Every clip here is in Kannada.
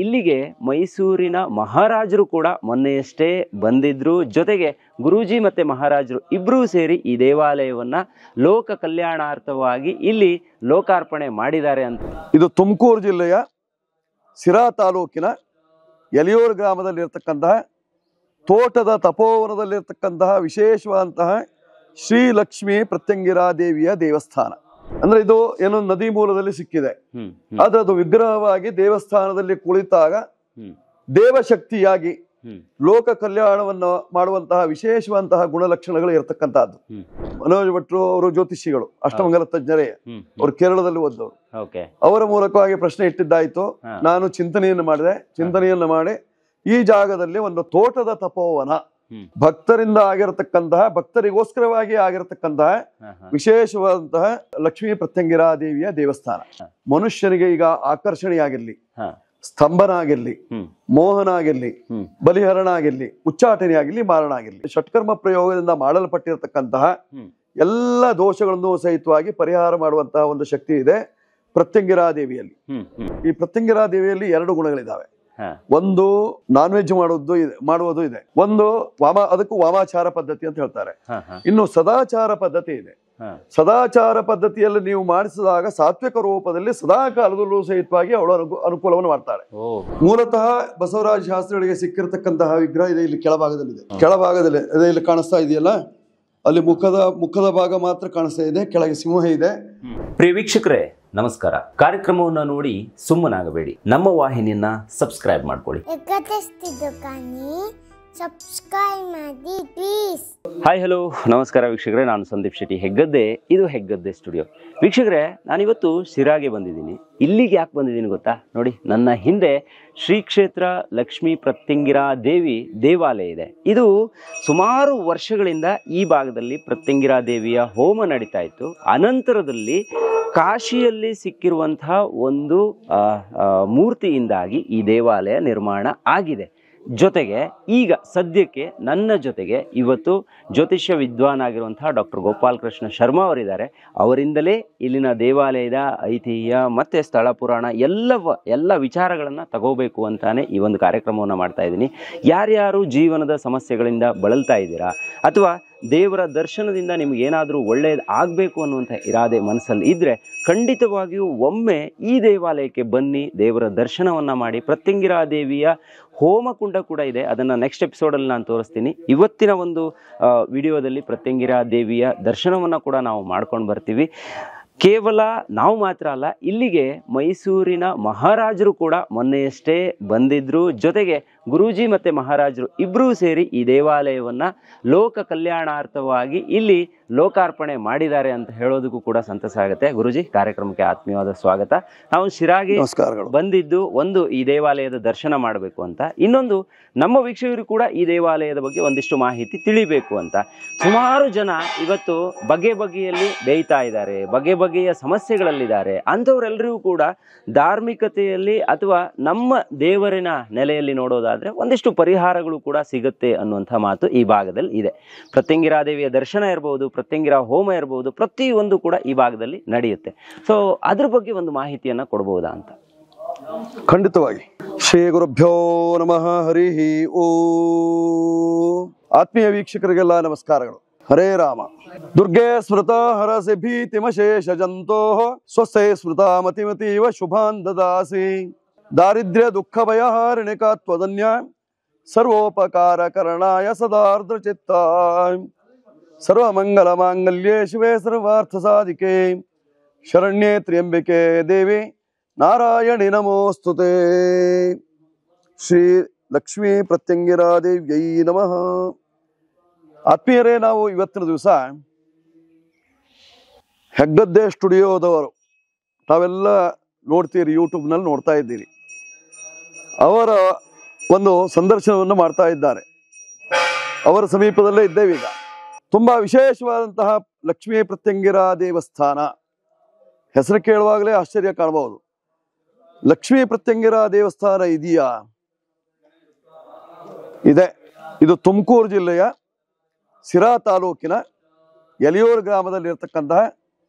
ಇಲ್ಲಿಗೆ ಮೈಸೂರಿನ ಮಹಾರಾಜರು ಕೂಡ ಮೊನ್ನೆಯಷ್ಟೇ ಬಂದಿದ್ರು. ಜೊತೆಗೆ ಗುರೂಜಿ ಮತ್ತೆ ಮಹಾರಾಜರು ಇಬ್ಬರೂ ಸೇರಿ ಈ ದೇವಾಲಯವನ್ನ ಲೋಕ ಕಲ್ಯಾಣಾರ್ಥವಾಗಿ ಇಲ್ಲಿ ಲೋಕಾರ್ಪಣೆ ಮಾಡಿದ್ದಾರೆ ಅಂತ. ಇದು ತುಮಕೂರು ಜಿಲ್ಲೆಯ ಸಿರಾ ತಾಲೂಕಿನ ಎಲಿಯೂರು ಗ್ರಾಮದಲ್ಲಿರ್ತಕ್ಕಂತಹ ತೋಟದ ತಪೋವನದಲ್ಲಿರ್ತಕ್ಕಂತಹ ವಿಶೇಷವಾದಂತಹ ಶ್ರೀ ಲಕ್ಷ್ಮೀ ಪ್ರತ್ಯಂಗಿರಾ ದೇವಿಯ ದೇವಸ್ಥಾನ. ಅಂದ್ರೆ ಇದು ಏನೋ ನದಿ ಮೂಲದಲ್ಲಿ ಸಿಕ್ಕಿದೆ, ಆದ್ರೆ ಅದು ವಿಗ್ರಹವಾಗಿ ದೇವಸ್ಥಾನದಲ್ಲಿ ಕುಳಿತಾಗ ದೇವಶಕ್ತಿಯಾಗಿ ಲೋಕ ಕಲ್ಯಾಣವನ್ನು ಮಾಡುವಂತಹ ವಿಶೇಷವಂತಹ ಗುಣಲಕ್ಷಣಗಳು ಇರತಕ್ಕಂತಹದ್ದು. ಮನೋಜ್ ಭಟ್ರು ಅವರು ಜ್ಯೋತಿಷಿಗಳು, ಅಷ್ಟಮಂಗಲ ತಜ್ಞರೇ, ಅವರು ಕೇರಳದಲ್ಲಿ ಓದ್ದವರು. ಅವರ ಮೂಲಕವಾಗಿ ಪ್ರಶ್ನೆ ಇಟ್ಟಿದ್ದಾಯ್ತು. ನಾನು ಚಿಂತನೆಯನ್ನು ಮಾಡಿ ಈ ಜಾಗದಲ್ಲಿ ಒಂದು ತೋಟದ ತಪೋವನ, ಭಕ್ತರಿಂದ ಆಗಿರತಕ್ಕಂತಹ, ಭಕ್ತರಿಗೋಸ್ಕರವಾಗಿ ಆಗಿರತಕ್ಕಂತಹ ವಿಶೇಷವಾದಂತಹ ಲಕ್ಷ್ಮೀ ಪ್ರತ್ಯಂಗಿರಾ ದೇವಿಯ ದೇವಸ್ಥಾನ. ಮನುಷ್ಯನಿಗೆ ಈಗ ಆಕರ್ಷಣೆಯಾಗಿರ್ಲಿ, ಸ್ತಂಭನ ಆಗಿರ್ಲಿ, ಮೋಹನ ಆಗಿರ್ಲಿ, ಬಲಿಹರಣ ಆಗಿರ್ಲಿ, ಉಚ್ಚಾಟನೆ ಆಗಿರ್ಲಿ, ಮಾರಣ ಆಗಿರ್ಲಿ, ಷಟ್ಕರ್ಮ ಪ್ರಯೋಗದಿಂದ ಮಾಡಲ್ಪಟ್ಟಿರತಕ್ಕಂತಹ ಎಲ್ಲ ದೋಷಗಳನ್ನು ಸಹಿತವಾಗಿ ಪರಿಹಾರ ಮಾಡುವಂತಹ ಒಂದು ಶಕ್ತಿ ಇದೆ ಪ್ರತ್ಯಂಗಿರಾ ದೇವಿಯಲ್ಲಿ. ಈ ಪ್ರತ್ಯಂಗಿರಾ ದೇವಿಯಲ್ಲಿ ಎರಡು ಗುಣಗಳಿದ್ದಾವೆ. ಒಂದು ನಾನ್ ವೆಜ್ ಮಾಡುವುದು ಇದೆ, ಒಂದು ಅದಕ್ಕೂ ವಾಮಾಚಾರ ಪದ್ಧತಿ ಅಂತ ಹೇಳ್ತಾರೆ. ಇನ್ನು ಸದಾಚಾರ ಪದ್ಧತಿ ಇದೆ. ಸದಾಚಾರ ಪದ್ಧತಿಯಲ್ಲಿ ನೀವು ಮಾಡಿಸಿದಾಗ ಸಾತ್ವಿಕ ರೂಪದಲ್ಲಿ ಸದಾ ಕಾಲದಲ್ಲೂ ಸಹಿತವಾಗಿ ಅವಳು ಅನುಕೂಲವನ್ನು ಮಾಡ್ತಾಳೆ. ಮೂಲತಃ ಬಸವರಾಜ ಶಾಸ್ತ್ರಿಗಳಿಗೆ ಸಿಕ್ಕಿರತಕ್ಕಂತಹ ವಿಗ್ರಹ ಇದೆ, ಇಲ್ಲಿ ಕೆಳಭಾಗದಲ್ಲಿ ಇಲ್ಲಿ ಕಾಣಿಸ್ತಾ ಇದೆಯಲ್ಲ, ಅಲ್ಲಿ ಮುಖದ ಭಾಗ ಮಾತ್ರ ಕಾಣಿಸ್ತಾ ಇದೆ, ಕೆಳಗೆ ಸಿಂಹ ಇದೆ. ಪ್ರಿಯ ವೀಕ್ಷಕರೇ ನಮಸ್ಕಾರ. ಕಾರ್ಯಕ್ರಮವನ್ನು ನೋಡಿ ಸುಮ್ಮನಾಗಬೇಡಿ, ನಮ್ಮ ವಾಹಿನಿಯನ್ನ ಸಬ್ಸ್ಕ್ರೈಬ್ ಮಾಡ್ಕೊಳ್ಳಿ. ಹಾಯ್ ಹಲೋ ನಮಸ್ಕಾರ ವೀಕ್ಷಕರೇ, ನಾನು ಸಂದೀಪ್ ಶೆಟ್ಟಿ ಹೆಗ್ಗದ್ದೆ. ಇದು ಹೆಗ್ಗದ್ದೆ ಸ್ಟುಡಿಯೋ. ವೀಕ್ಷಕರೇ, ನಾನಿವತ್ತು ಶಿರಾಗೆ ಬಂದಿದ್ದೀನಿ. ಇಲ್ಲಿಗೆ ಯಾಕೆ ಬಂದಿದ್ದೀನಿ ಗೊತ್ತಾ? ನೋಡಿ, ನನ್ನ ಹಿಂದೆ ಶ್ರೀ ಕ್ಷೇತ್ರ ಲಕ್ಷ್ಮೀ ಪ್ರತ್ಯಂಗಿರಾ ದೇವಿ ದೇವಾಲಯ ಇದೆ. ಇದು ಸುಮಾರು ವರ್ಷಗಳಿಂದ ಈ ಭಾಗದಲ್ಲಿ ಪ್ರತ್ಯಂಗಿರಾ ದೇವಿಯ ಹೋಮ ನಡೀತಾ ಇತ್ತು. ಅನಂತರದಲ್ಲಿ ಕಾಶಿಯಲ್ಲಿ ಸಿಕ್ಕಿರುವಂತಹ ಒಂದು ಮೂರ್ತಿಯಿಂದಾಗಿ ಈ ದೇವಾಲಯ ನಿರ್ಮಾಣ ಆಗಿದೆ. ಜೊತೆಗೆ ಈಗ ಸದ್ಯಕ್ಕೆ ನನ್ನ ಜೊತೆಗೆ ಇವತ್ತು ಜ್ಯೋತಿಷ್ಯ ವಿದ್ವಾನ್ ಆಗಿರುವಂತಹ ಡಾಕ್ಟರ್ ಗೋಪಾಲ್ ಕೃಷ್ಣ ಶರ್ಮಾ ಅವರಿದ್ದಾರೆ. ಅವರಿಂದಲೇ ಇಲ್ಲಿನ ದೇವಾಲಯದ ಐತಿಹ್ಯ ಮತ್ತು ಸ್ಥಳ ಪುರಾಣ ಎಲ್ಲ ವಿಚಾರಗಳನ್ನು ತಗೋಬೇಕು ಅಂತಾನೆ ಈ ಒಂದು ಕಾರ್ಯಕ್ರಮವನ್ನು ಮಾಡ್ತಾ ಇದ್ದೀನಿ. ಯಾರ್ಯಾರು ಜೀವನದ ಸಮಸ್ಯೆಗಳಿಂದ ಬಳಲ್ತಾ ಇದ್ದೀರಾ, ಅಥವಾ ದೇವರ ದರ್ಶನದಿಂದ ನಿಮ್ಗೆ ಏನಾದರೂ ಒಳ್ಳೆಯದು ಆಗಬೇಕು ಅನ್ನುವಂಥ ಇರಾದೆ ಮನಸ್ಸಲ್ಲಿ ಇದ್ದರೆ ಖಂಡಿತವಾಗಿಯೂ ಒಮ್ಮೆ ಈ ದೇವಾಲಯಕ್ಕೆ ಬನ್ನಿ, ದೇವರ ದರ್ಶನವನ್ನು ಮಾಡಿ. ಪ್ರತ್ಯಂಗಿರಾ ದೇವಿಯ ಹೋಮಕುಂಡ ಕೂಡ ಇದೆ, ಅದನ್ನು ನೆಕ್ಸ್ಟ್ ಎಪಿಸೋಡಲ್ಲಿ ನಾನು ತೋರಿಸ್ತೀನಿ. ಇವತ್ತಿನ ಒಂದು ವಿಡಿಯೋದಲ್ಲಿ ಪ್ರತ್ಯಂಗಿರಾ ದೇವಿಯ ದರ್ಶನವನ್ನು ಕೂಡ ನಾವು ಮಾಡ್ಕೊಂಡು ಬರ್ತೀವಿ. ಕೇವಲ ನಾವು ಮಾತ್ರ ಅಲ್ಲ, ಇಲ್ಲಿಗೆ ಮೈಸೂರಿನ ಮಹಾರಾಜರು ಕೂಡ ಮೊನ್ನೆಯಷ್ಟೇ ಬಂದಿದ್ರು. ಜೊತೆಗೆ ಗುರೂಜಿ ಮತ್ತು ಮಹಾರಾಜರು ಇಬ್ಬರೂ ಸೇರಿ ಈ ದೇವಾಲಯವನ್ನು ಲೋಕ ಕಲ್ಯಾಣಾರ್ಥವಾಗಿ ಇಲ್ಲಿ ಲೋಕಾರ್ಪಣೆ ಮಾಡಿದ್ದಾರೆ ಅಂತ ಹೇಳೋದಕ್ಕೂ ಕೂಡ ಸಂತಸ ಆಗುತ್ತೆ. ಗುರೂಜಿ, ಕಾರ್ಯಕ್ರಮಕ್ಕೆ ಆತ್ಮೀಯವಾದ ಸ್ವಾಗತ. ನಾವು ಶಿರಾಗೆ ಬಂದಿದ್ದು ಒಂದು ಈ ದೇವಾಲಯದ ದರ್ಶನ ಮಾಡಬೇಕು ಅಂತ, ಇನ್ನೊಂದು ನಮ್ಮ ವೀಕ್ಷಕರು ಕೂಡ ಈ ದೇವಾಲಯದ ಬಗ್ಗೆ ಒಂದಿಷ್ಟು ಮಾಹಿತಿ ತಿಳಿಬೇಕು ಅಂತ. ಸುಮಾರು ಜನ ಇವತ್ತು ಬಗೆಯಲ್ಲಿ ಬೇಯ್ತಾ ಇದ್ದಾರೆ, ಬಗೆಯ ಸಮಸ್ಯೆಗಳಲ್ಲಿದ್ದಾರೆ. ಅಂಥವರೆಲ್ಲರಿಗೂ ಕೂಡ ಧಾರ್ಮಿಕತೆಯಲ್ಲಿ ಅಥವಾ ನಮ್ಮ ದೇವರಿನ ನೆಲೆಯಲ್ಲಿ ನೋಡೋದಾದ್ರೆ ಒಂದಿಷ್ಟು ಪರಿಹಾರಗಳು ಕೂಡ ಸಿಗುತ್ತೆ ಅನ್ನುವಂಥ ಮಾತು ಈ ಭಾಗದಲ್ಲಿ ಇದೆ. ಪ್ರತ್ಯಂಗಿರಾ ದೇವಿಯ ದರ್ಶನ ಇರಬಹುದು, ಪ್ರತ್ಯಂಗಿರಾ ಹೋಮ ಇರಬಹುದು, ಪ್ರತಿಯೊಂದು ಕೂಡ ಈ ಭಾಗದಲ್ಲಿ ನಡೆಯುತ್ತೆ. ಸೊ ಅದ್ರ ಬಗ್ಗೆ ಒಂದು ಮಾಹಿತಿಯನ್ನ ಕೊಡಬಹುದಾ ಅಂತ? ಖಂಡಿತವಾಗಿ. ಶ್ರೀ ಗುರುಭ್ಯೋ ನಮಃ. ಹರಿ ಓ. ಆತ್ಮೀಯ ವೀಕ್ಷಕರಿಗೆಲ್ಲ ನಮಸ್ಕಾರಗಳು. ಹರೇ ರಾಮ. ದುರ್ಗೆ ಸ್ಮೃತ ಹರಸಿ ಭೀತಿಮಶೇಷ ಜಂತೋ ಸ್ವಸ್ಥೆ ಸ್ಮೃತ ಮತಿಮತೀವ ಶುಭಾನ್ ದದಾಸಿ. ದಾರಿದ್ರ್ಯ ದುಃಖ ಭಯಹಾರಿಣಿಕಾತ್ವದನ್ಯ ಸರ್ವೋಪಕಾರ ಕರಣಾಯ ಸದಾರ್ದ್ರ ಚಿತ್ತ. ಸರ್ವಮಂಗಲ ಮಾಂಗಲ್ಯೇ ಶಿವೆ ಸರ್ವಾರ್ಥ ಸಾಧಿಕೆ ಶರಣ್ಯೇ ತ್ರ್ಯಂಬಿಕೆ ದೇವಿ ನಾರಾಯಣಿ ನಮೋಸ್ತುತೆ. ಶ್ರೀ ಲಕ್ಷ್ಮೀ ಪ್ರತ್ಯಂಗಿರಾ ದೇವ್ಯೈ ನಮಃ. ಆತ್ಮೀಯರೇ, ನಾವು ಇವತ್ತಿನ ದಿವಸ ಹೆಗ್ಗದ್ದೆ ಸ್ಟುಡಿಯೋದವರು ತಾವೆಲ್ಲ ನೋಡ್ತೀರಿ, ಯೂಟ್ಯೂಬ್ನಲ್ಲಿ ನೋಡ್ತಾ ಇದ್ದೀರಿ. ಅವರ ಒಂದು ಸಂದರ್ಶನವನ್ನು ಮಾಡ್ತಾ ಇದ್ದಾರೆ. ಅವರ ಸಮೀಪದಲ್ಲೇ ಇದ್ದೇವೆ ಈಗ. ತುಂಬಾ ವಿಶೇಷವಾದಂತಹ ಲಕ್ಷ್ಮೀ ಪ್ರತ್ಯಂಗಿರಾ ದೇವಸ್ಥಾನ. ಹೆಸರು ಕೇಳುವಾಗಲೇ ಆಶ್ಚರ್ಯ ಕಾಣಬಹುದು. ಲಕ್ಷ್ಮೀ ಪ್ರತ್ಯಂಗಿರಾ ದೇವಸ್ಥಾನ ಇದೆಯಾ? ಇದೆ. ಇದು ತುಮಕೂರು ಜಿಲ್ಲೆಯ ಸಿರಾ ತಾಲೂಕಿನ ಎಲಿಯೂರು ಗ್ರಾಮದಲ್ಲಿರ್ತಕ್ಕಂತಹ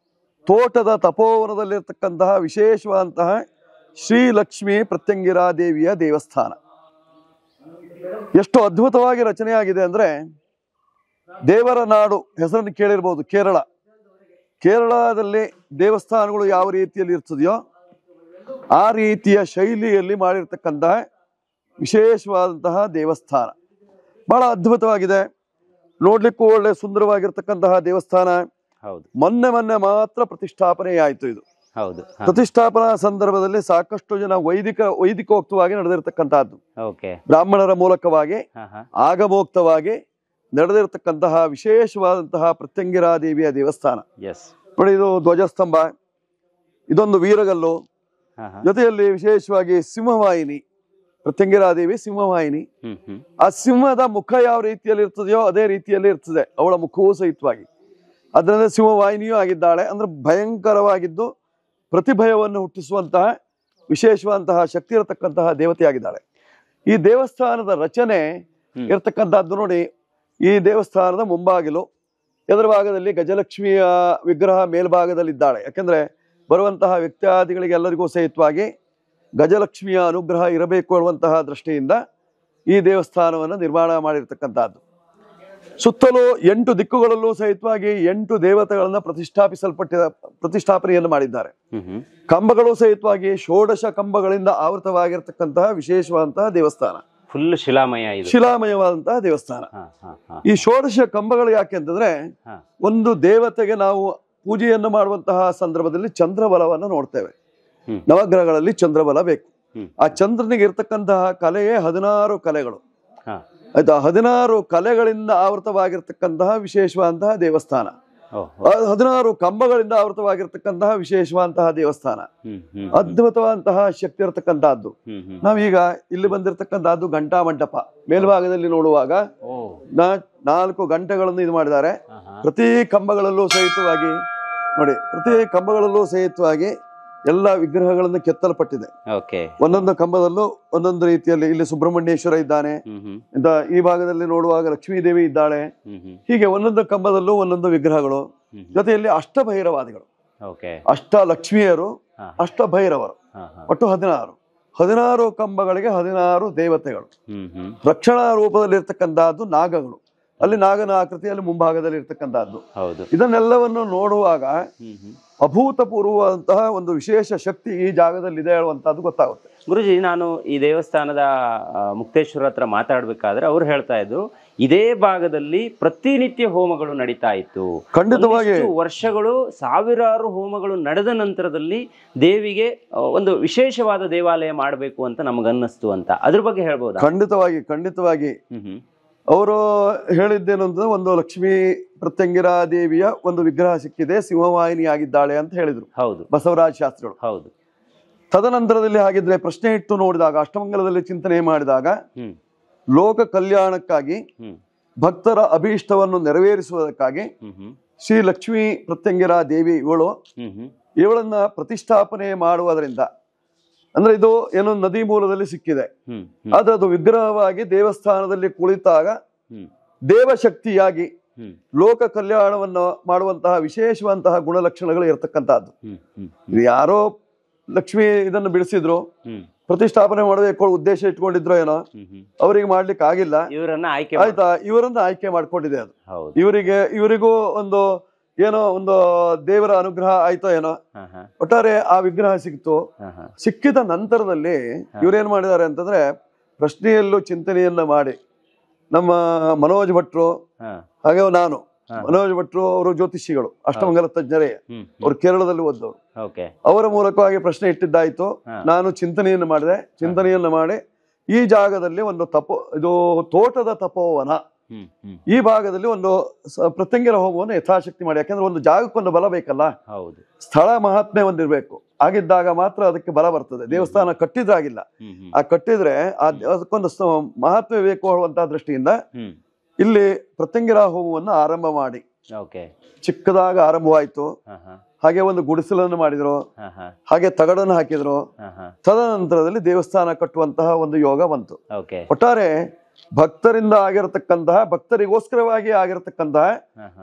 ತೋಟದ ತಪೋವನದಲ್ಲಿರ್ತಕ್ಕಂತಹ ವಿಶೇಷವಾದಂತಹ ಶ್ರೀ ಲಕ್ಷ್ಮೀ ಪ್ರತ್ಯಂಗಿರಾ ದೇವಿಯ ದೇವಸ್ಥಾನ. ಎಷ್ಟು ಅದ್ಭುತವಾಗಿ ರಚನೆಯಾಗಿದೆ ಅಂದ್ರೆ, ದೇವರ ನಾಡು ಹೆಸರನ್ನು ಕೇಳಿರ್ಬೋದು, ಕೇರಳ. ಕೇರಳದಲ್ಲಿ ದೇವಸ್ಥಾನಗಳು ಯಾವ ರೀತಿಯಲ್ಲಿ ಇರ್ತದೆಯೋ ಆ ರೀತಿಯ ಶೈಲಿಯಲ್ಲಿ ಮಾಡಿರ್ತಕ್ಕಂತಹ ವಿಶೇಷವಾದಂತಹ ದೇವಸ್ಥಾನ. ಬಹಳ ಅದ್ಭುತವಾಗಿದೆ, ನೋಡ್ಲಿಕ್ಕೂ ಒಳ್ಳೆ ಸುಂದರವಾಗಿರ್ತಕ್ಕಂತಹ ದೇವಸ್ಥಾನ. ಮೊನ್ನೆ ಮಾತ್ರ ಪ್ರತಿಷ್ಠಾಪನೆ ಆಯಿತು. ಇದು ಪ್ರತಿಷ್ಠಾಪನಾ ಸಂದರ್ಭದಲ್ಲಿ ಸಾಕಷ್ಟು ಜನ ವೈದಿಕೋಕ್ತವಾಗಿ ನಡೆದಿರ್ತಕ್ಕಂತಹದ್ದು, ಬ್ರಾಹ್ಮಣರ ಮೂಲಕವಾಗಿ ಆಗಮೋಕ್ತವಾಗಿ ನಡೆದಿರ್ತಕ್ಕಂತಹ ವಿಶೇಷವಾದಂತಹ ಪ್ರತ್ಯಂಗಿರಾ ದೇವಿಯ ದೇವಸ್ಥಾನ. ನೋಡಿ, ಇದು ಧ್ವಜಸ್ತಂಭ, ಇದೊಂದು ವೀರಗಲ್ಲು, ಜೊತೆಯಲ್ಲಿ ವಿಶೇಷವಾಗಿ ಸಿಂಹವಾಹಿನಿ. ಪ್ರತ್ಯಂಗಿರಾ ದೇವಿ ಸಿಂಹವಾಹಿನಿ. ಆ ಸಿಂಹದ ಮುಖ ಯಾವ ರೀತಿಯಲ್ಲಿ ಇರ್ತದೆಯೋ ಅದೇ ರೀತಿಯಲ್ಲಿ ಇರ್ತದೆ ಅವಳ ಮುಖವೂ ಸಹಿತವಾಗಿ. ಅದರಿಂದ ಸಿಂಹವಾಹಿನಿಯೂ ಆಗಿದ್ದಾಳೆ. ಅಂದ್ರೆ ಭಯಂಕರವಾಗಿದ್ದು ಪ್ರತಿಭಯವನ್ನು ಹುಟ್ಟಿಸುವಂತಹ ವಿಶೇಷವಾದಂತಹ ಶಕ್ತಿ ಇರತಕ್ಕಂತಹ ದೇವತೆಯಾಗಿದ್ದಾಳೆ. ಈ ದೇವಸ್ಥಾನದ ರಚನೆ ಇರತಕ್ಕಂಥದ್ದು ನೋಡಿ, ಈ ದೇವಸ್ಥಾನದ ಮುಂಭಾಗಿಲು ಎದುರ ಭಾಗದಲ್ಲಿ ಗಜಲಕ್ಷ್ಮಿಯ ವಿಗ್ರಹ ಮೇಲ್ಭಾಗದಲ್ಲಿದ್ದಾಳೆ. ಯಾಕೆಂದ್ರೆ ಬರುವಂತಹ ವ್ಯಕ್ತಿಯಾದಿಗಳಿಗೆ ಎಲ್ಲರಿಗೂ ಸಹಿತವಾಗಿ ಗಜಲಕ್ಷ್ಮಿಯ ಅನುಗ್ರಹ ಇರಬೇಕು ಅನ್ನುವಂತಹ ದೃಷ್ಟಿಯಿಂದ ಈ ದೇವಸ್ಥಾನವನ್ನು ನಿರ್ಮಾಣ ಮಾಡಿರ್ತಕ್ಕಂಥದ್ದು. ಸುತ್ತಲೂ 8 ದಿಕ್ಕುಗಳಲ್ಲೂ ಸಹಿತವಾಗಿ 8 ದೇವತೆಗಳನ್ನ ಪ್ರತಿಷ್ಠಾಪನೆಯನ್ನು ಮಾಡಿದ್ದಾರೆ. ಕಂಬಗಳು ಸಹಿತವಾಗಿ 16 ಕಂಬಗಳಿಂದ ಆವೃತವಾಗಿರ್ತಕ್ಕಂತಹ ವಿಶೇಷವಾದಂತಹ ದೇವಸ್ಥಾನ. ಫುಲ್ ಶಿಲಾಮಯವಾದಂತಹ ದೇವಸ್ಥಾನ. ಈ 16 ಕಂಬಗಳು ಯಾಕೆ ಅಂತಂದ್ರೆ, ಒಂದು ದೇವತೆಗೆ ನಾವು ಪೂಜೆಯನ್ನು ಮಾಡುವಂತಹ ಸಂದರ್ಭದಲ್ಲಿ ಚಂದ್ರಬಲವನ್ನು ನೋಡ್ತೇವೆ. ನವಗ್ರಹಗಳಲ್ಲಿ ಚಂದ್ರಬಲ ಬೇಕು. ಆ ಚಂದ್ರನಿಗೆ ಇರ್ತಕ್ಕಂತಹ ಕಲೆಯೇ 16 ಕಲೆಗಳು. ಆಯ್ತಾ, 16 ಕಲೆಗಳಿಂದ ಆವೃತವಾಗಿರ್ತಕ್ಕಂತಹ ವಿಶೇಷವಾದಂತಹ ದೇವಸ್ಥಾನ. 16 ಕಂಬಗಳಿಂದ ಆವೃತವಾಗಿರ್ತಕ್ಕಂತಹ ವಿಶೇಷವಾದಂತಹ ದೇವಸ್ಥಾನ. ಅದ್ಭುತವಾದಂತಹ ಶಕ್ತಿ ಇರತಕ್ಕಂತಹದ್ದು. ನಾವೀಗ ಇಲ್ಲಿ ಬಂದಿರತಕ್ಕಂತಹದ್ದು ಘಂಟಾ ಮಂಟಪ. ಮೇಲ್ಭಾಗದಲ್ಲಿ ನೋಡುವಾಗ 4 ಗಂಟೆಗಳನ್ನು ಇದು ಮಾಡಿದ್ದಾರೆ. ಪ್ರತಿ ಕಂಬಗಳಲ್ಲೂ ಸಹಿತವಾಗಿ ನೋಡಿ, ಪ್ರತಿ ಕಂಬಗಳಲ್ಲೂ ಸಹಿತವಾಗಿ ಎಲ್ಲ ವಿಗ್ರಹಗಳನ್ನು ಕೆತ್ತಲ್ಪಟ್ಟಿದೆ. ಒಂದೊಂದು ಕಂಬದಲ್ಲೂ ಒಂದೊಂದು ರೀತಿಯಲ್ಲಿ. ಇಲ್ಲಿ ಸುಬ್ರಹ್ಮಣ್ಯೇಶ್ವರ ಇದ್ದಾನೆ, ಈ ಭಾಗದಲ್ಲಿ ನೋಡುವಾಗ ಲಕ್ಷ್ಮೀ ದೇವಿ ಇದ್ದಾಳೆ. ಹೀಗೆ ಒಂದೊಂದು ಕಂಬದಲ್ಲೂ ಒಂದೊಂದು ವಿಗ್ರಹಗಳು. ಜೊತೆಯಲ್ಲಿ ಅಷ್ಟಭೈರವಾದಿಗಳು, ಅಷ್ಟ ಲಕ್ಷ್ಮಿಯರು, ಅಷ್ಟ ಭೈರವರು, ಒಟ್ಟು 16 ಕಂಬಗಳಿಗೆ 16 ದೇವತೆಗಳು. ರಕ್ಷಣಾ ರೂಪದಲ್ಲಿ ಇರ್ತಕ್ಕಂತಹದ್ದು ನಾಗಗಳು. ಅಲ್ಲಿ ನಾಗನ ಆಕೃತಿಯಲ್ಲಿ ಮುಂಭಾಗದಲ್ಲಿ ಇರ್ತಕ್ಕಂತಹದ್ದು. ಇದನ್ನೆಲ್ಲವನ್ನು ನೋಡುವಾಗ ಅಭೂತಪೂರ್ವವಂತಹ ಒಂದು ವಿಶೇಷ ಶಕ್ತಿ ಈ ಜಾಗದಲ್ಲಿ ಇದೆ ಹೇಳುವಂತಹದ್ದು ಗೊತ್ತಾಗುತ್ತೆ. ಗುರುಜಿ, ನಾನು ಈ ದೇವಸ್ಥಾನದ ಮುಕ್ತೇಶ್ವರ ಹತ್ರ ಮಾತಾಡ್ಬೇಕಾದ್ರೆ ಅವ್ರು ಹೇಳ್ತಾ ಇದ್ರು, ಇದೇ ಭಾಗದಲ್ಲಿ ಪ್ರತಿನಿತ್ಯ ಹೋಮಗಳು ನಡೀತಾ ಇತ್ತು. ಖಂಡಿತವಾಗಿ ವರ್ಷಗಳು ಸಾವಿರಾರು ಹೋಮಗಳು ನಡೆದ ನಂತರದಲ್ಲಿ ದೇವಿಗೆ ಒಂದು ವಿಶೇಷವಾದ ದೇವಾಲಯ ಮಾಡಬೇಕು ಅಂತ ನಮಗನ್ನಿಸ್ತು ಅಂತ. ಅದ್ರ ಬಗ್ಗೆ ಹೇಳ್ಬೋದಾ? ಖಂಡಿತವಾಗಿ ಅವರು ಹೇಳಿದ್ದೇನು ಅಂತಂದ್ರೆ, ಒಂದು ಲಕ್ಷ್ಮೀ ಪ್ರತ್ಯಂಗಿರಾ ದೇವಿಯ ಒಂದು ವಿಗ್ರಹ ಸಿಕ್ಕಿದೆ, ಸಿಂಹವಾಹಿನಿ ಆಗಿದ್ದಾಳೆ ಅಂತ ಹೇಳಿದ್ರು ಬಸವರಾಜ ಶಾಸ್ತ್ರಿಗಳು. ತದನಂತರದಲ್ಲಿ ಹಾಗಿದ್ರೆ ಪ್ರಶ್ನೆ ಇಟ್ಟು ನೋಡಿದಾಗ, ಅಷ್ಟಮಂಗಲದಲ್ಲಿ ಚಿಂತನೆ ಮಾಡಿದಾಗ, ಲೋಕ ಕಲ್ಯಾಣಕ್ಕಾಗಿ ಭಕ್ತರ ಅಭೀಷ್ಟವನ್ನು ನೆರವೇರಿಸುವುದಕ್ಕಾಗಿ ಶ್ರೀ ಲಕ್ಷ್ಮೀ ಪ್ರತ್ಯಂಗಿರಾ ದೇವಿ ಇವಳನ್ನ ಪ್ರತಿಷ್ಠಾಪನೆ ಮಾಡುವುದರಿಂದ, ಅಂದ್ರೆ ಇದು ಏನೋ ನದಿ ಮೂಲದಲ್ಲಿ ಸಿಕ್ಕಿದೆ, ಆದ್ರೆ ಅದು ವಿಗ್ರಹವಾಗಿ ದೇವಸ್ಥಾನದಲ್ಲಿ ಕುಳಿತಾಗ ದೇವಶಕ್ತಿಯಾಗಿ ಲೋಕ ಕಲ್ಯಾಣವನ್ನು ಮಾಡುವಂತಹ ವಿಶೇಷವಂತಹ ಗುಣಲಕ್ಷಣಗಳು ಇರತಕ್ಕಂತಹದ್ದು. ಯಾರೋ ಲಕ್ಷ್ಮಿ ಇದನ್ನು ಬಿಡಿಸಿದ್ರು, ಪ್ರತಿಷ್ಠಾಪನೆ ಮಾಡಬೇಕು ಉದ್ದೇಶ ಇಟ್ಕೊಂಡಿದ್ರು ಏನೋ, ಅವರಿಗೆ ಮಾಡ್ಲಿಕ್ಕೆ ಆಗಿಲ್ಲ. ಆಯ್ತಾ, ಇವರನ್ನ ಆಯ್ಕೆ ಮಾಡ್ಕೊಂಡಿದೆ ಅದು. ಇವರಿಗೂ ಒಂದು ಏನೋ ಒಂದು ದೇವರ ಅನುಗ್ರಹ ಆಯ್ತೋ ಏನೋ, ಒಟ್ಟಾರೆ ಆ ವಿಗ್ರಹ ಸಿಕ್ತು. ಸಿಕ್ಕಿದ ನಂತರದಲ್ಲಿ ಇವ್ರೇನ್ ಮಾಡಿದ್ದಾರೆ ಅಂತಂದ್ರೆ, ಪ್ರಶ್ನೆಯಲ್ಲೂ ಚಿಂತನೆಯನ್ನ ಮಾಡಿ, ನಮ್ಮ ಮನೋಜ್ ಭಟ್ರು ಹಾಗೆ ನಾನು, ಮನೋಜ್ ಭಟ್ರು ಅವರು ಜ್ಯೋತಿಷಿಗಳು, ಅಷ್ಟಮಂಗಲ ತಜ್ಞರೇ, ಅವರು ಕೇರಳದಲ್ಲಿ ಓದ್ದವರು. ಅವರ ಮೂಲಕವಾಗಿ ಪ್ರಶ್ನೆ ಇಟ್ಟಿದ್ದಾಯ್ತು. ನಾನು ಚಿಂತನೆಯನ್ನು ಮಾಡಿ ಈ ಜಾಗದಲ್ಲಿ ಒಂದು ಇದು ತೋಟದ ತಪೋವನ, ಈ ಭಾಗದಲ್ಲಿ ಒಂದು ಪ್ರತ್ಯಂಗಿರ ಹೋಮವನ್ನು ಯಥಾಶಕ್ತಿ ಮಾಡಿ. ಯಾಕಂದ್ರೆ ಒಂದು ಜಾಗಕ್ಕೊಂದು ಬಲ ಬೇಕಲ್ಲ, ಸ್ಥಳ ಮಹಾತ್ಮೆ ಒಂದಿರ್ಬೇಕು. ಆಗಿದ್ದಾಗ ಮಾತ್ರ ಅದಕ್ಕೆ ಬಲ ಬರ್ತದೆ. ದೇವಸ್ಥಾನ ಕಟ್ಟಿದ್ರಾಗಿಲ್ಲ, ಆ ಕಟ್ಟಿದ್ರೆ ಅದಕ್ಕೊಂದು ಮಹಾತ್ಮೆ ಬೇಕು ಅನ್ನುವಂತಹ ದೃಷ್ಟಿಯಿಂದ ಇಲ್ಲಿ ಪ್ರತ್ಯಂಗಿರ ಹೋಮವನ್ನು ಆರಂಭ ಮಾಡಿ, ಚಿಕ್ಕದಾಗ ಆರಂಭವಾಯ್ತು. ಹಾಗೆ ಒಂದು ಗುಡಿಸಲನ್ನು ಮಾಡಿದ್ರು, ಹಾಗೆ ತಗಡನ್ನು ಹಾಕಿದ್ರು. ತದನಂತರದಲ್ಲಿ ದೇವಸ್ಥಾನ ಕಟ್ಟುವಂತಹ ಒಂದು ಯೋಗ ಬಂತು. ಒಟ್ಟಾರೆ ಭಕ್ತರಿಂದ ಆಗಿರತಕ್ಕಂತಹ ಭಕ್ತರಿಗೋಸ್ಕರವಾಗಿ ಆಗಿರತಕ್ಕಂತಹ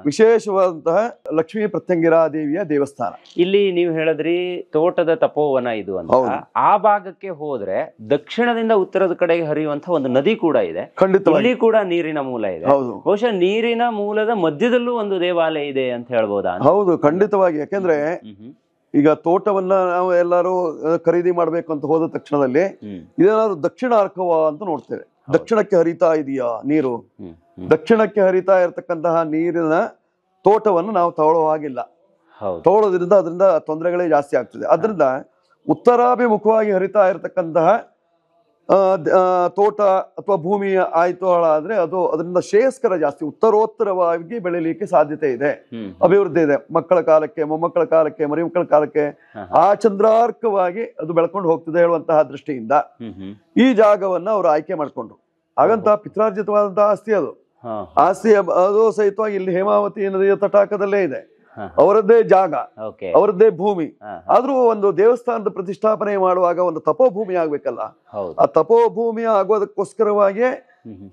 ವಿಶೇಷವಾದಂತಹ ಲಕ್ಷ್ಮೀ ಪ್ರತ್ಯಂಗಿರಾ ದೇವಿಯ ದೇವಸ್ಥಾನ. ಇಲ್ಲಿ ನೀವು ಹೇಳಿದ್ರಿ ತೋಟದ ತಪೋವನ ಇದು ಅಂತ. ಆ ಭಾಗಕ್ಕೆ ಹೋದ್ರೆ ದಕ್ಷಿಣದಿಂದ ಉತ್ತರದ ಕಡೆಗೆ ಹರಿಯುವಂತಹ ಒಂದು ನದಿ ಕೂಡ ಇದೆ. ಖಂಡಿತವಾಗಿ ಇಲ್ಲಿ ಕೂಡ ನೀರಿನ ಮೂಲ ಇದೆ. ಬಹುಶಃ ನೀರಿನ ಮೂಲದ ಮಧ್ಯದಲ್ಲೂ ಒಂದು ದೇವಾಲಯ ಇದೆ ಅಂತ ಹೇಳ್ಬೋದಾ? ಹೌದು, ಖಂಡಿತವಾಗಿ. ಯಾಕೆಂದ್ರೆ ಈಗ ತೋಟವನ್ನ ನಾವು ಎಲ್ಲರೂ ಖರೀದಿ ಮಾಡ್ಬೇಕು ಅಂತ ಹೋದ ತಕ್ಷಣದಲ್ಲಿ ಇದೇನಾದ್ರು ದಕ್ಷಿಣ ಅರ್ಕವ ಅಂತ ನೋಡ್ತೇವೆ. ದಕ್ಷಿಣಕ್ಕೆ ಹರಿತಾ ಇದೆಯಾ ನೀರು? ದಕ್ಷಿಣಕ್ಕೆ ಹರಿತಾ ಇರತಕ್ಕಂತಹ ನೀರಿನ ತೋಟವನ್ನು ನಾವು ತಗೊಳ್ಳೋ ಹಾಗಿಲ್ಲ. ತಗೊಳ್ಳೋದ್ರಿಂದ ಅದರಿಂದ ತೊಂದರೆಗಳೇ ಜಾಸ್ತಿ ಆಗ್ತದೆ. ಅದರಿಂದ ಉತ್ತರಾಭಿಮುಖವಾಗಿ ಹರಿತಾ ಇರತಕ್ಕಂತಹ ತೋಟ ಅಥವಾ ಭೂಮಿ ಆಯ್ತು ಹಾಳಾದ್ರೆ ಅದು ಅದರಿಂದ ಶ್ರೇಯಸ್ಕರ ಜಾಸ್ತಿ ಉತ್ತರೋತ್ತರವಾಗಿ ಬೆಳಿಲಿಕ್ಕೆ ಸಾಧ್ಯತೆ ಇದೆ, ಅಭಿವೃದ್ಧಿ ಇದೆ. ಮಕ್ಕಳ ಕಾಲಕ್ಕೆ, ಮೊಮ್ಮಕ್ಕಳ ಕಾಲಕ್ಕೆ, ಮರಿಮಕ್ಕಳ ಕಾಲಕ್ಕೆ ಆ ಚಂದ್ರಾರ್ಕವಾಗಿ ಅದು ಬೆಳ್ಕೊಂಡು ಹೋಗ್ತದೆ ಹೇಳುವಂತಹ ದೃಷ್ಟಿಯಿಂದ ಈ ಜಾಗವನ್ನ ಅವರು ಆಯ್ಕೆ ಮಾಡ್ಕೊಂಡ್ರು. ಹಾಗಂತ ಪಿತ್ರಾರ್ಜಿತವಾದಂತಹ ಆಸ್ತಿ ಅದು. ಆಸ್ತಿ ಅದು ಸಹಿತವಾಗಿ ಇಲ್ಲಿ ಹೇಮಾವತಿ ನದಿಯ ತಟಾಕದಲ್ಲೇ ಇದೆ. ಅವರದ್ದೇ ಜಾಗ, ಅವರದ್ದೇ ಭೂಮಿ. ಆದ್ರೂ ಒಂದು ದೇವಸ್ಥಾನದ ಪ್ರತಿಷ್ಠಾಪನೆ ಮಾಡುವಾಗ ಒಂದು ತಪೋಭೂಮಿ ಆಗ್ಬೇಕಲ್ಲ. ಆ ತಪೋಭೂಮಿ ಆಗೋದಕ್ಕೋಸ್ಕರವಾಗಿ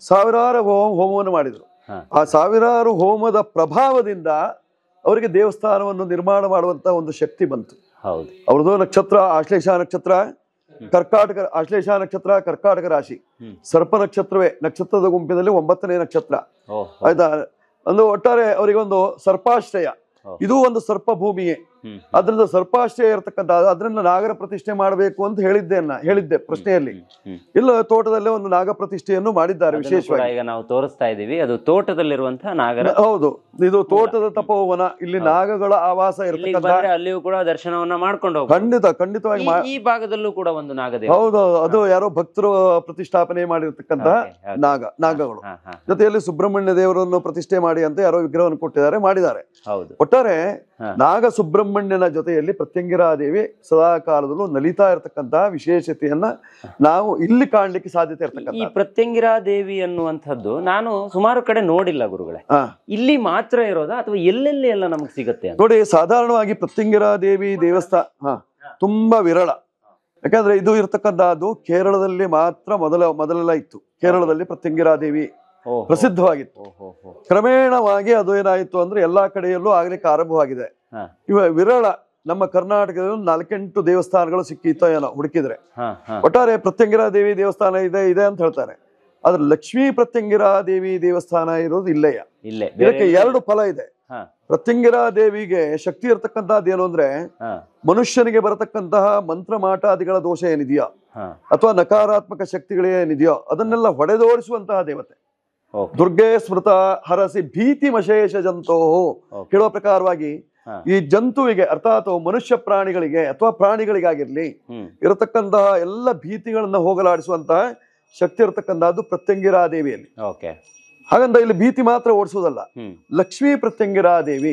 ಸಾವಿರಾರು ಹೋಮವನ್ನು ಮಾಡಿದ್ರು. ಆ ಸಾವಿರಾರು ಹೋಮದ ಪ್ರಭಾವದಿಂದ ಅವರಿಗೆ ದೇವಸ್ಥಾನವನ್ನು ನಿರ್ಮಾಣ ಮಾಡುವಂತ ಒಂದು ಶಕ್ತಿ ಬಂತು. ಅವ್ರದ್ದು ನಕ್ಷತ್ರ ಆಶ್ಲೇಷ ನಕ್ಷತ್ರ, ಕರ್ಕಾಟಕ ಆಶ್ಲೇಷ ನಕ್ಷತ್ರ ಕರ್ಕಾಟಕ ರಾಶಿ, ಸರ್ಪ ನಕ್ಷತ್ರವೇ ನಕ್ಷತ್ರದ ಗುಂಪಿನಲ್ಲಿ 9ನೇ ನಕ್ಷತ್ರ. ಆಯ್ತಾ? ಒಂದು ಒಟ್ಟಾರೆ ಅವರಿಗೊಂದು ಸರ್ಪಾಶ್ರಯ. ಇದು ಒಂದು ಸರ್ಪ ಭೂಮಿಯೇ. ಅದರಿಂದ ಸರ್ಪಾಶ್ರಯ ಇರತಕ್ಕಂಥ ಅದರಿಂದ ನಾಗರ ಪ್ರತಿಷ್ಠೆ ಮಾಡಬೇಕು ಅಂತ ಹೇಳಿದ್ದೆ ಪ್ರಶ್ನೆಯಲ್ಲಿ. ಇಲ್ಲ, ತೋಟದಲ್ಲೇ ಒಂದು ನಾಗ ಪ್ರತಿಷ್ಠೆಯನ್ನು ಮಾಡಿದ್ದಾರೆ ವಿಶೇಷವಾಗಿ. ಈಗ ನಾವು ತೋರಿಸ್ತಾ ಇದೀವಿ, ಅದು ತೋಟದಲ್ಲಿರುವಂತಹ ನಾಗರ. ಹೌದು, ಇದು ತೋಟದ ತಪೋವನ. ಇಲ್ಲಿ ನಾಗಗಳ ಆವಾಸ ಇರತಕ್ಕಂಥ, ಅಲ್ಲಿಯೂ ಕೂಡ ದರ್ಶನವನ್ನ ಮಾಡ್ಕೊಂಡು ಖಂಡಿತವಾಗಿ ಈ ಭಾಗದಲ್ಲೂ ಕೂಡ ಒಂದು ನಾಗದೇವ. ಹೌದು, ಅದು ಯಾರೋ ಭಕ್ತರು ಪ್ರತಿಷ್ಠಾಪನೆ ಮಾಡಿರ್ತಕ್ಕಂಥ ನಾಗಗಳು. ಜೊತೆಯಲ್ಲಿ ಸುಬ್ರಹ್ಮಣ್ಯ ದೇವರನ್ನು ಪ್ರತಿಷ್ಠೆ ಮಾಡಿ ಅಂತ ಯಾರೋ ವಿಗ್ರಹವನ್ನು ಮಾಡಿದ್ದಾರೆ. ಒಟ್ಟಾರೆ ನಾಗ ಸುಬ್ರಹ್ಮಣ್ಯನ ಜೊತೆಯಲ್ಲಿ ಪ್ರತ್ಯಂಗಿರಾ ದೇವಿ ಸದಾ ಕಾಲದಲ್ಲೂ ನಲಿತಾ ಇರತಕ್ಕಂತಹ ವಿಶೇಷತೆಯನ್ನ ನಾವು ಇಲ್ಲಿ ಕಾಣ್ಲಿಕ್ಕೆ ಸಾಧ್ಯತೆ ಇರ್ತಕ್ಕಂಥ. ಈ ಪ್ರತ್ಯಂಗಿರಾ ದೇವಿ ಅನ್ನುವಂಥದ್ದು ನಾನು ಸುಮಾರು ಕಡೆ ನೋಡಿಲ್ಲ ಗುರುಗಳೇ. ಇಲ್ಲಿ ಮಾತ್ರ ಇರೋದಾ ಅಥವಾ ಎಲ್ಲೆಲ್ಲಿ ಎಲ್ಲ ನಮಗೆ ಸಿಗುತ್ತೆ? ನೋಡಿ, ಸಾಧಾರಣವಾಗಿ ಪ್ರತ್ಯಂಗಿರಾ ದೇವಿ ದೇವಸ್ಥಾನ ತುಂಬಾ ವಿರಳ. ಯಾಕಂದ್ರೆ ಇದು ಇರ್ತಕ್ಕಂಥದ್ದು ಕೇರಳದಲ್ಲಿ ಮಾತ್ರ ಮೊದಲೆಲ್ಲ ಇತ್ತು. ಕೇರಳದಲ್ಲಿ ಪ್ರತ್ಯಂಗಿರಾ ದೇವಿ ಪ್ರಸಿದ್ಧವಾಗಿತ್ತು. ಕ್ರಮೇಣವಾಗಿ ಅದು ಏನಾಯಿತು ಅಂದ್ರೆ ಎಲ್ಲಾ ಕಡೆಯಲ್ಲೂ ಆಗ್ಲಿಕ್ಕೆ ಆರಂಭವಾಗಿದೆ. ವಿರಳ ನಮ್ಮ ಕರ್ನಾಟಕದಲ್ಲಿ 4-8 ದೇವಸ್ಥಾನಗಳು ಸಿಕ್ಕಿತ್ತೋ ಏನೋ ಹುಡುಕಿದ್ರೆ. ಒಟ್ಟಾರೆ ಪ್ರತ್ಯಂಗಿರಾ ದೇವಿ ದೇವಸ್ಥಾನ ಇದೆ ಅಂತ ಹೇಳ್ತಾರೆ. ಆದ್ರೆ ಲಕ್ಷ್ಮೀ ಪ್ರತ್ಯಂಗಿರಾ ದೇವಿ ದೇವಸ್ಥಾನ ಇರೋದು ಇಲ್ಲೇ. ಇದಕ್ಕೆ 2 ಫಲ ಇದೆ. ಪ್ರತ್ಯಂಗಿರಾ ದೇವಿಗೆ ಶಕ್ತಿ ಇರತಕ್ಕಂತಹದ್ದು ಏನು ಅಂದ್ರೆ, ಮನುಷ್ಯನಿಗೆ ಬರತಕ್ಕಂತಹ ಮಂತ್ರ ಮಾಟಾದಿಗಳ ದೋಷ ಏನಿದೆಯೋ ಅಥವಾ ನಕಾರಾತ್ಮಕ ಶಕ್ತಿಗಳೇನಿದೆಯೋ ಅದನ್ನೆಲ್ಲ ಹೊಡೆದೋಡಿಸುವಂತಹ ದೇವತೆ. ದುರ್ಗೆ ಸ್ಮೃತ ಹರಸಿ ಭೀತಿ ಮಶೇಷ ಜಂತೋ ಹೇಳುವ ಪ್ರಕಾರವಾಗಿ ಈ ಜಂತುವಿಗೆ ಅರ್ಥಾತ್ ಮನುಷ್ಯ ಪ್ರಾಣಿಗಳಿಗೆ ಅಥವಾ ಪ್ರಾಣಿಗಳಿಗಾಗಿರ್ಲಿ ಇರತಕ್ಕಂತಹ ಎಲ್ಲ ಭೀತಿಗಳನ್ನ ಹೋಗಲಾಡಿಸುವಂತಹ ಶಕ್ತಿ ಇರತಕ್ಕಂತಹದ್ದು ಪ್ರತ್ಯಂಗಿರಾ ದೇವಿಯಲ್ಲಿ. ಹಾಗಂತ ಇಲ್ಲಿ ಭೀತಿ ಮಾತ್ರ ಓಡಿಸುವುದಲ್ಲ, ಲಕ್ಷ್ಮೀ ಪ್ರತ್ಯಂಗಿರಾ ದೇವಿ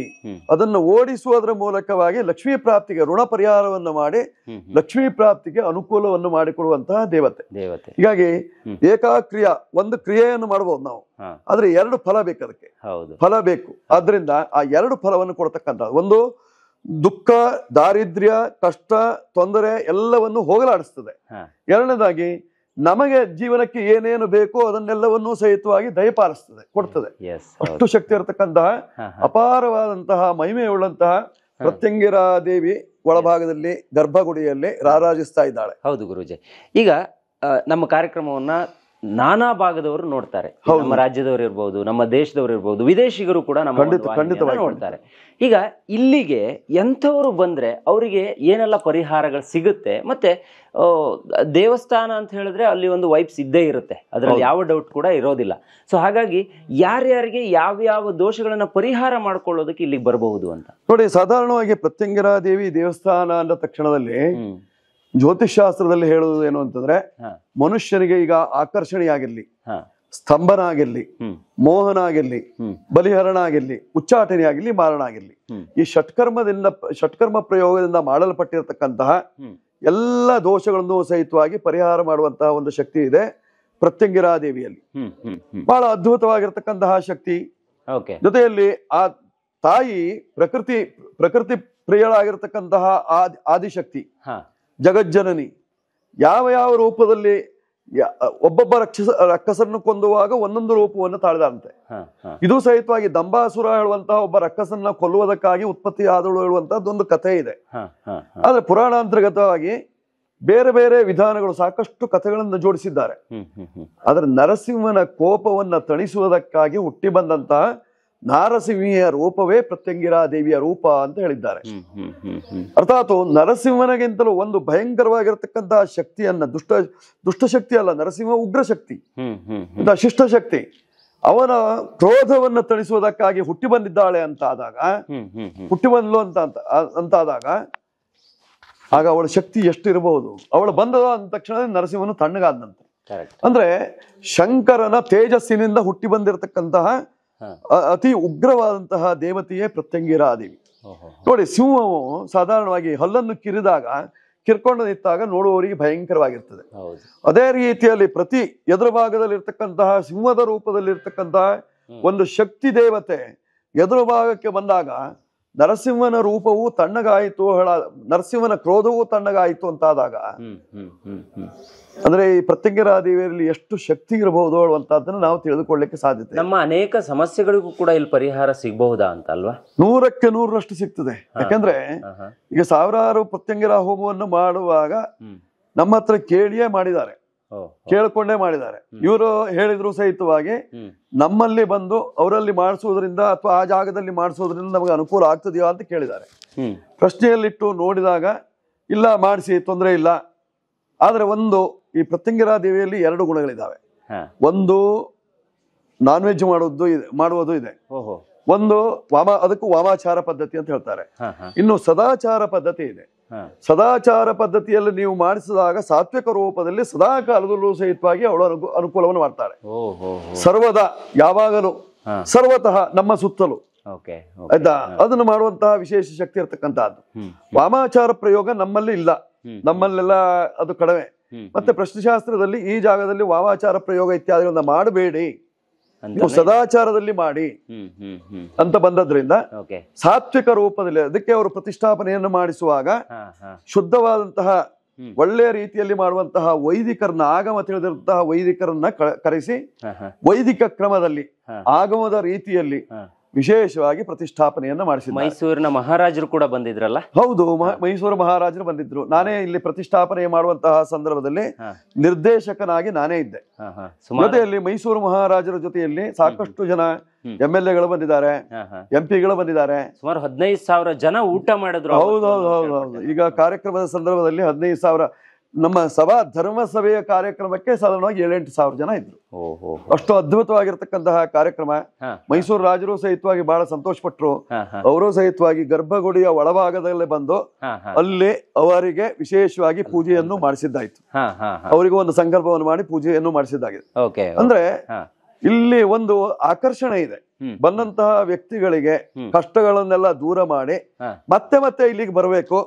ಅದನ್ನು ಓಡಿಸುವುದರ ಮೂಲಕವಾಗಿ ಲಕ್ಷ್ಮೀ ಪ್ರಾಪ್ತಿಗೆ ಋಣ ಪರಿಹಾರವನ್ನು ಮಾಡಿ ಲಕ್ಷ್ಮೀ ಪ್ರಾಪ್ತಿಗೆ ಅನುಕೂಲವನ್ನು ಮಾಡಿಕೊಡುವಂತಹ ದೇವತೆ. ಹೀಗಾಗಿ ಏಕಾಕ್ರಿಯಾ ಒಂದು ಕ್ರಿಯೆಯನ್ನು ಮಾಡಬಹುದು ನಾವು, ಆದ್ರೆ 2 ಫಲ ಬೇಕು. ಅದಕ್ಕೆ ಫಲ ಬೇಕು. ಆದ್ರಿಂದ ಆ 2 ಫಲವನ್ನು ಕೊಡ್ತಕ್ಕಂಥ ಒಂದು ದುಃಖ, ದಾರಿದ್ರ್ಯ, ಕಷ್ಟ, ತೊಂದರೆ ಎಲ್ಲವನ್ನು ಹೋಗಲಾಡಿಸ್ತದೆ. 2ನೇದಾಗಿ ನಮಗೆ ಜೀವನಕ್ಕೆ ಏನೇನು ಬೇಕೋ ಅದನ್ನೆಲ್ಲವನ್ನೂ ಸಹಿತವಾಗಿ ದಯಪಾಲಿಸ್ತದೆ, ಕೊಡ್ತದೆ. ಅಷ್ಟು ಶಕ್ತಿ ಇರತಕ್ಕಂತಹ ಅಪಾರವಾದಂತಹ ಮಹಿಮೆಯುಳ್ಳಂತಹ ಪ್ರತ್ಯಂಗಿರಾ ದೇವಿ ಒಳಭಾಗದಲ್ಲಿ ಗರ್ಭಗುಡಿಯಲ್ಲಿ ರಾರಾಜಿಸ್ತಾ ಇದ್ದಾಳೆ. ಹೌದು ಗುರುಜಿ. ಈಗ ನಮ್ಮ ಕಾರ್ಯಕ್ರಮವನ್ನ ನಾನಾ ಭಾಗದವರು ನೋಡ್ತಾರೆ. ನಮ್ಮ ರಾಜ್ಯದವರು ಇರ್ಬೋದು, ನಮ್ಮ ದೇಶದವರು ಇರ್ಬೋದು, ವಿದೇಶಿಗರು ಕೂಡ ನಮ್ಮ ನೋಡ್ತಾರೆ. ಈಗ ಇಲ್ಲಿಗೆ ಎಂಥವ್ರು ಬಂದ್ರೆ ಅವರಿಗೆ ಏನೆಲ್ಲ ಪರಿಹಾರಗಳು ಸಿಗುತ್ತೆ? ಮತ್ತೆ ದೇವಸ್ಥಾನ ಅಂತ ಹೇಳಿದ್ರೆ ಅಲ್ಲಿ ಒಂದು ವೈಬ್ಸ್ ಇದ್ದೇ ಇರುತ್ತೆ, ಅದ್ರಲ್ಲಿ ಯಾವ ಡೌಟ್ ಕೂಡ ಇರೋದಿಲ್ಲ. ಸೊ ಹಾಗಾಗಿ ಯಾರ್ಯಾರಿಗೆ ಯಾವ್ಯಾವ ದೋಷಗಳನ್ನ ಪರಿಹಾರ ಮಾಡ್ಕೊಳ್ಳೋದಕ್ಕೆ ಇಲ್ಲಿಗೆ ಬರಬಹುದು ಅಂತ ನೋಡಿ. ಸಾಧಾರಣವಾಗಿ ಪ್ರತ್ಯಂಗಿರಾ ದೇವಿ ದೇವಸ್ಥಾನ ಅಂದ ತಕ್ಷಣದಲ್ಲಿ ಜ್ಯೋತಿಷಾಸ್ತ್ರದಲ್ಲಿ ಹೇಳುವುದು ಏನು ಅಂತಂದ್ರೆ, ಮನುಷ್ಯನಿಗೆ ಈಗ ಆಕರ್ಷಣೆ ಆಗಿರ್ಲಿ, ಸ್ತಂಭನ ಆಗಿರ್ಲಿ, ಮೋಹನ ಆಗಿರ್ಲಿ, ಬಲಿಹರಣ ಆಗಿರ್ಲಿ, ಉಚ್ಚಾಟನೆ ಆಗಿರ್ಲಿ, ಮಾರಣ ಆಗಿರ್ಲಿ, ಈ ಷಟ್ಕರ್ಮ ಪ್ರಯೋಗದಿಂದ ಮಾಡಲ್ಪಟ್ಟಿರತಕ್ಕಂತಹ ಎಲ್ಲ ದೋಷಗಳನ್ನು ಸಹಿತವಾಗಿ ಪರಿಹಾರ ಮಾಡುವಂತಹ ಒಂದು ಶಕ್ತಿ ಇದೆ ಪ್ರತ್ಯಂಗಿರಾ ದೇವಿಯಲ್ಲಿ. ಬಹಳ ಅದ್ಭುತವಾಗಿರ್ತಕ್ಕಂತಹ ಶಕ್ತಿ. ಜೊತೆಯಲ್ಲಿ ಆ ತಾಯಿ ಪ್ರಕೃತಿ ಪ್ರಿಯಳಾಗಿರ್ತಕ್ಕಂತಹ ಆದಿಶಕ್ತಿ, ಜಗಜ್ಜನನಿ ಯಾವ ರೂಪದಲ್ಲಿ ಒಬ್ಬೊಬ್ಬ ರಕ್ಕಸನ್ನು ಕೊಂದುವಾಗ ಒಂದೊಂದು ರೂಪವನ್ನು ತಾಳಿದಂತೆ. ಇದು ಸಹಿತವಾಗಿ ದಂಬಾಸುರ ಹೇಳುವಂತಹ ಒಬ್ಬ ರಕ್ಕಸನ್ನ ಕೊಲ್ಲುವುದಕ್ಕಾಗಿ ಉತ್ಪತ್ತಿ ಆದಳು ಹೇಳುವಂತಹದ್ದೊಂದು ಕಥೆ ಇದೆ. ಆದ್ರೆ ಪುರಾಣಾಂತರ್ಗತವಾಗಿ ಬೇರೆ ಬೇರೆ ವಿಧಾನಗಳು ಸಾಕಷ್ಟು ಕಥೆಗಳನ್ನು ಜೋಡಿಸಿದ್ದಾರೆ. ಆದ್ರೆ ನರಸಿಂಹನ ಕೋಪವನ್ನ ತಣಿಸುವುದಕ್ಕಾಗಿ ಹುಟ್ಟಿ ಬಂದಂತಹ ನಾರಸಿಂಹಿಯ ರೂಪವೇ ಪ್ರತ್ಯಂಗಿರಾ ದೇವಿಯ ರೂಪ ಅಂತ ಹೇಳಿದ್ದಾರೆ. ಅರ್ಥಾತ್ ನರಸಿಂಹನಿಗಿಂತಲೂ ಒಂದು ಭಯಂಕರವಾಗಿರತಕ್ಕಂತಹ ಶಕ್ತಿಯನ್ನ ದುಷ್ಟಶಕ್ತಿ ಅಲ್ಲ, ನರಸಿಂಹ ಉಗ್ರ ಶಕ್ತಿ, ಶಿಷ್ಟ ಶಕ್ತಿ, ಅವನ ಕ್ರೋಧವನ್ನ ತಣಿಸುವುದಕ್ಕಾಗಿ ಹುಟ್ಟಿ ಬಂದಿದ್ದಾಳೆ ಹುಟ್ಟಿ ಬಂದ್ಲು ಅಂತಾದಾಗ ಆಗ ಅವಳ ಶಕ್ತಿ ಎಷ್ಟಿರಬಹುದು. ಅವಳು ಬಂದದ ಅಂದ ತಕ್ಷಣ ನರಸಿಂಹನು ತಣ್ಣಗಾದಂತೆ. ಅಂದ್ರೆ ಶಂಕರನ ತೇಜಸ್ಸಿನಿಂದ ಹುಟ್ಟಿ ಬಂದಿರತಕ್ಕಂತಹ ಅತಿ ಉಗ್ರವಾದಂತಹ ದೇವತೆಯೇ ಪ್ರತ್ಯಂಗಿರಾ ದೇವಿ. ನೋಡಿ, ಸಿಂಹವು ಸಾಧಾರಣವಾಗಿ ಹಲ್ಲನ್ನು ಕಿರ್ಕೊಂಡು ನಿಂತಾಗ ನೋಡುವವರಿಗೆ ಭಯಂಕರವಾಗಿರ್ತದೆ. ಅದೇ ರೀತಿಯಲ್ಲಿ ಪ್ರತಿ ಎದುರು ಭಾಗದಲ್ಲಿರ್ತಕ್ಕಂತಹ ಸಿಂಹದ ರೂಪದಲ್ಲಿರ್ತಕ್ಕಂತಹ ಒಂದು ಶಕ್ತಿ ದೇವತೆ ಎದುರು ಭಾಗಕ್ಕೆ ಬಂದಾಗ ನರಸಿಂಹನ ರೂಪವು ತಣ್ಣಗಾಯಿತು, ನರಸಿಂಹನ ಕ್ರೋಧವೂ ತಣ್ಣಗಾಯಿತು ಅಂತಾದಾಗ ಅಂದ್ರೆ ಈ ಪ್ರತ್ಯಂಗಿರಾ ದೇವಿಯಲ್ಲಿ ಎಷ್ಟು ಶಕ್ತಿ ಇರಬಹುದು ಅನ್ನುವಂತಹದ್ದನ್ನು ನಾವು ತಿಳಿದುಕೊಳ್ಳಲಿಕ್ಕೆ ಸಾಧ್ಯತೆ. ನಮ್ಮ ಅನೇಕ ಸಮಸ್ಯೆಗಳಿಗೂ ಕೂಡ ಇಲ್ಲಿ ಪರಿಹಾರ ಸಿಗಬಹುದಾ ಅಂತ ಅಲ್ವಾ? 100ಕ್ಕೆ 100ರಷ್ಟು ಸಿಗ್ತದೆ. ಯಾಕಂದ್ರೆ ಈಗ ಸಾವಿರಾರು ಪ್ರತ್ಯಂಗಿರಾ ಹೋಮವನ್ನು ಮಾಡುವಾಗ ನಮ್ಮ ಹತ್ರ ಕೇಳಿಯೇ ಮಾಡಿದ್ದಾರೆ, ಕೇಳಿಕೊಂಡೇ ಮಾಡಿದ್ದಾರೆ. ಇವರು ಹೇಳಿದ್ರು ಸಹಿತವಾಗಿ ನಮ್ಮಲ್ಲಿ ಬಂದು ಅವರಲ್ಲಿ ಮಾಡಿಸುವುದರಿಂದ ಅಥವಾ ಆ ಜಾಗದಲ್ಲಿ ಮಾಡಿಸೋದ್ರಿಂದ ನಮಗೆ ಅನುಕೂಲ ಆಗ್ತದೆಯೋ ಅಂತ ಕೇಳಿದ್ದಾರೆ. ಪ್ರಶ್ನೆಯಲ್ಲಿಟ್ಟು ನೋಡಿದಾಗ ಇಲ್ಲ, ಮಾಡಿಸಿ, ತೊಂದರೆ ಇಲ್ಲ. ಆದ್ರೆ ಈ ಪ್ರತ್ಯಂಗಿರಾ ದೇವಿಯಲ್ಲಿ 2 ಗುಣಗಳಿದ್ದಾವೆ. ಒಂದು ನಾನ್ ವೆಜ್ ಮಾಡುವುದು ಇದೆ, ಒಂದು ಅದಕ್ಕೂ ವಾಮಾಚಾರ ಪದ್ಧತಿ ಅಂತ ಹೇಳ್ತಾರೆ. ಇನ್ನು ಸದಾಚಾರ ಪದ್ಧತಿ ಇದೆ. ಸದಾಚಾರ ಪದ್ಧತಿಯಲ್ಲಿ ನೀವು ಮಾಡಿಸಿದಾಗ ಸಾತ್ವಿಕ ರೂಪದಲ್ಲಿ ಸದಾ ಕಾಲದಲ್ಲೂ ಸಹಿತವಾಗಿ ಅವಳು ಅನುಕೂಲವನ್ನು ಮಾಡ್ತಾಳೆ. ಸರ್ವದಾ, ಯಾವಾಗಲೂ, ಸರ್ವತಃ, ನಮ್ಮ ಸುತ್ತಲೂ. ಆಯ್ತಾ? ಅದನ್ನು ಮಾಡುವಂತಹ ವಿಶೇಷ ಶಕ್ತಿ ಇರತಕ್ಕಂತಹದ್ದು. ವಾಮಾಚಾರ ಪ್ರಯೋಗ ನಮ್ಮಲ್ಲಿ ಇಲ್ಲ, ನಮ್ಮಲ್ಲೆಲ್ಲ ಅದು ಕಡಿಮೆ. ಮತ್ತೆ ಪ್ರಶ್ನೆಶಾಸ್ತ್ರದಲ್ಲಿ ಈ ಜಾಗದಲ್ಲಿ ವಾಮಾಚಾರ ಪ್ರಯೋಗ ಇತ್ಯಾದಿಗಳನ್ನ ಮಾಡಬೇಡಿ, ನೀವು ಸದಾಚಾರದಲ್ಲಿ ಮಾಡಿ ಅಂತ ಬಂದದ್ರಿಂದ ಸಾತ್ವಿಕ ರೂಪದಲ್ಲಿ ಅದಕ್ಕೆ ಅವರು ಪ್ರತಿಷ್ಠಾಪನೆಯನ್ನು ಮಾಡಿಸುವಾಗ ಶುದ್ಧವಾದಂತಹ ಒಳ್ಳೆಯ ರೀತಿಯಲ್ಲಿ ಮಾಡುವಂತಹ ವೈದಿಕರನ್ನ, ಆಗಮ ತಿಳಿದಿರುವಂತಹ ವೈದಿಕರನ್ನ ಕರೆಸಿ ವೈದಿಕ ಕ್ರಮದಲ್ಲಿ ಆಗಮದ ರೀತಿಯಲ್ಲಿ ವಿಶೇಷವಾಗಿ ಪ್ರತಿಷ್ಠಾಪನೆಯನ್ನ ಮಾಡಿಸಿದ್ರು. ಮೈಸೂರಿನ ಮಹಾರಾಜರು ಕೂಡ ಬಂದಿದ್ರಲ್ಲ? ಹೌದು, ಮೈಸೂರು ಮಹಾರಾಜರು ಬಂದಿದ್ರು. ನಾನೇ ಇಲ್ಲಿ ಪ್ರತಿಷ್ಠಾಪನೆ ಮಾಡುವಂತಹ ಸಂದರ್ಭದಲ್ಲಿ ನಿರ್ದೇಶಕನಾಗಿ ನಾನೇ ಇದ್ದೆ. ಜೊತೆಯಲ್ಲಿ ಮೈಸೂರು ಮಹಾರಾಜರ ಜೊತೆಯಲ್ಲಿ ಸಾಕಷ್ಟು ಜನ MLA ಗಳು ಬಂದಿದ್ದಾರೆ, MP ಗಳು ಬಂದಿದ್ದಾರೆ. ಸುಮಾರು 15,000 ಜನ ಊಟ ಮಾಡಿದ್ರು. ಹೌದೌದು. ಈಗ ಕಾರ್ಯಕ್ರಮದ ಸಂದರ್ಭದಲ್ಲಿ 15,000 ನಮ್ಮ ಧರ್ಮ ಸಭೆಯ ಕಾರ್ಯಕ್ರಮಕ್ಕೆ ಸಾಧಾರಣವಾಗಿ 7-8 ಸಾವಿರ ಜನ ಇದ್ರು. ಅಷ್ಟು ಅದ್ಭುತವಾಗಿರ್ತಕ್ಕಂತಹ ಕಾರ್ಯಕ್ರಮ. ಮೈಸೂರು ರಾಜರು ಸಹಿತವಾಗಿ ಬಹಳ ಸಂತೋಷ ಪಟ್ರು. ಅವರು ಸಹಿತವಾಗಿ ಗರ್ಭಗುಡಿಯ ಒಳಭಾಗದಲ್ಲೇ ಬಂದು ಅಲ್ಲಿ ಅವರಿಗೆ ವಿಶೇಷವಾಗಿ ಪೂಜೆಯನ್ನು ಮಾಡಿಸಿದ್ದಾಯ್ತು. ಅವರಿಗೂ ಒಂದು ಸಂಕಲ್ಪವನ್ನು ಮಾಡಿ ಪೂಜೆಯನ್ನು ಮಾಡಿಸಿದ್ದಾಗಿದೆ. ಅಂದ್ರೆ ಇಲ್ಲಿ ಒಂದು ಆಕರ್ಷಣೆ ಇದೆ. ಬಂದಂತಹ ವ್ಯಕ್ತಿಗಳಿಗೆ ಕಷ್ಟಗಳನ್ನೆಲ್ಲ ದೂರ ಮಾಡಿ ಮತ್ತೆ ಇಲ್ಲಿಗೆ ಬರಬೇಕು,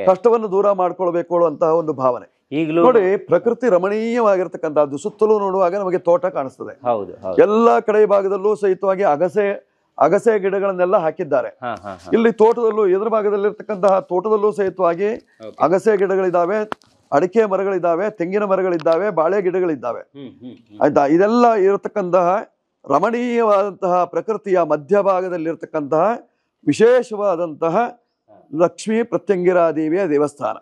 ಕಷ್ಟವನ್ನು ದೂರ ಮಾಡ್ಕೊಳ್ಬೇಕು ಅನ್ನುವಂತಹ ಒಂದು ಭಾವನೆ. ನೋಡಿ, ಪ್ರಕೃತಿ ರಮಣೀಯವಾಗಿರ್ತಕ್ಕಂಥದ್ದು. ಸುತ್ತಲೂ ನೋಡುವಾಗ ನಮಗೆ ತೋಟ ಕಾಣಿಸ್ತದೆ. ಎಲ್ಲಾ ಕಡೆ ಭಾಗದಲ್ಲೂ ಸಹಿತವಾಗಿ ಅಗಸೆ ಗಿಡಗಳನ್ನೆಲ್ಲ ಹಾಕಿದ್ದಾರೆ. ಇಲ್ಲಿ ತೋಟದಲ್ಲೂ ಎದುರು ಭಾಗದಲ್ಲಿರ್ತಕ್ಕಂತಹ ತೋಟದಲ್ಲೂ ಸಹಿತವಾಗಿ ಅಗಸೆ ಗಿಡಗಳಿದ್ದಾವೆ, ಅಡಿಕೆ ಮರಗಳಿದ್ದಾವೆ, ತೆಂಗಿನ ಮರಗಳಿದ್ದಾವೆ, ಬಾಳೆ ಗಿಡಗಳಿದ್ದಾವೆ. ಆಯ್ತಾ? ಇದೆಲ್ಲ ಇರತಕ್ಕಂತಹ ರಮಣೀಯವಾದಂತಹ ಪ್ರಕೃತಿಯ ಮಧ್ಯಭಾಗದಲ್ಲಿರ್ತಕ್ಕಂತಹ ವಿಶೇಷವಾದಂತಹ ಲಕ್ಷ್ಮೀ ಪ್ರತ್ಯಂಗಿರಾ ದೇವಿಯ ದೇವಸ್ಥಾನ.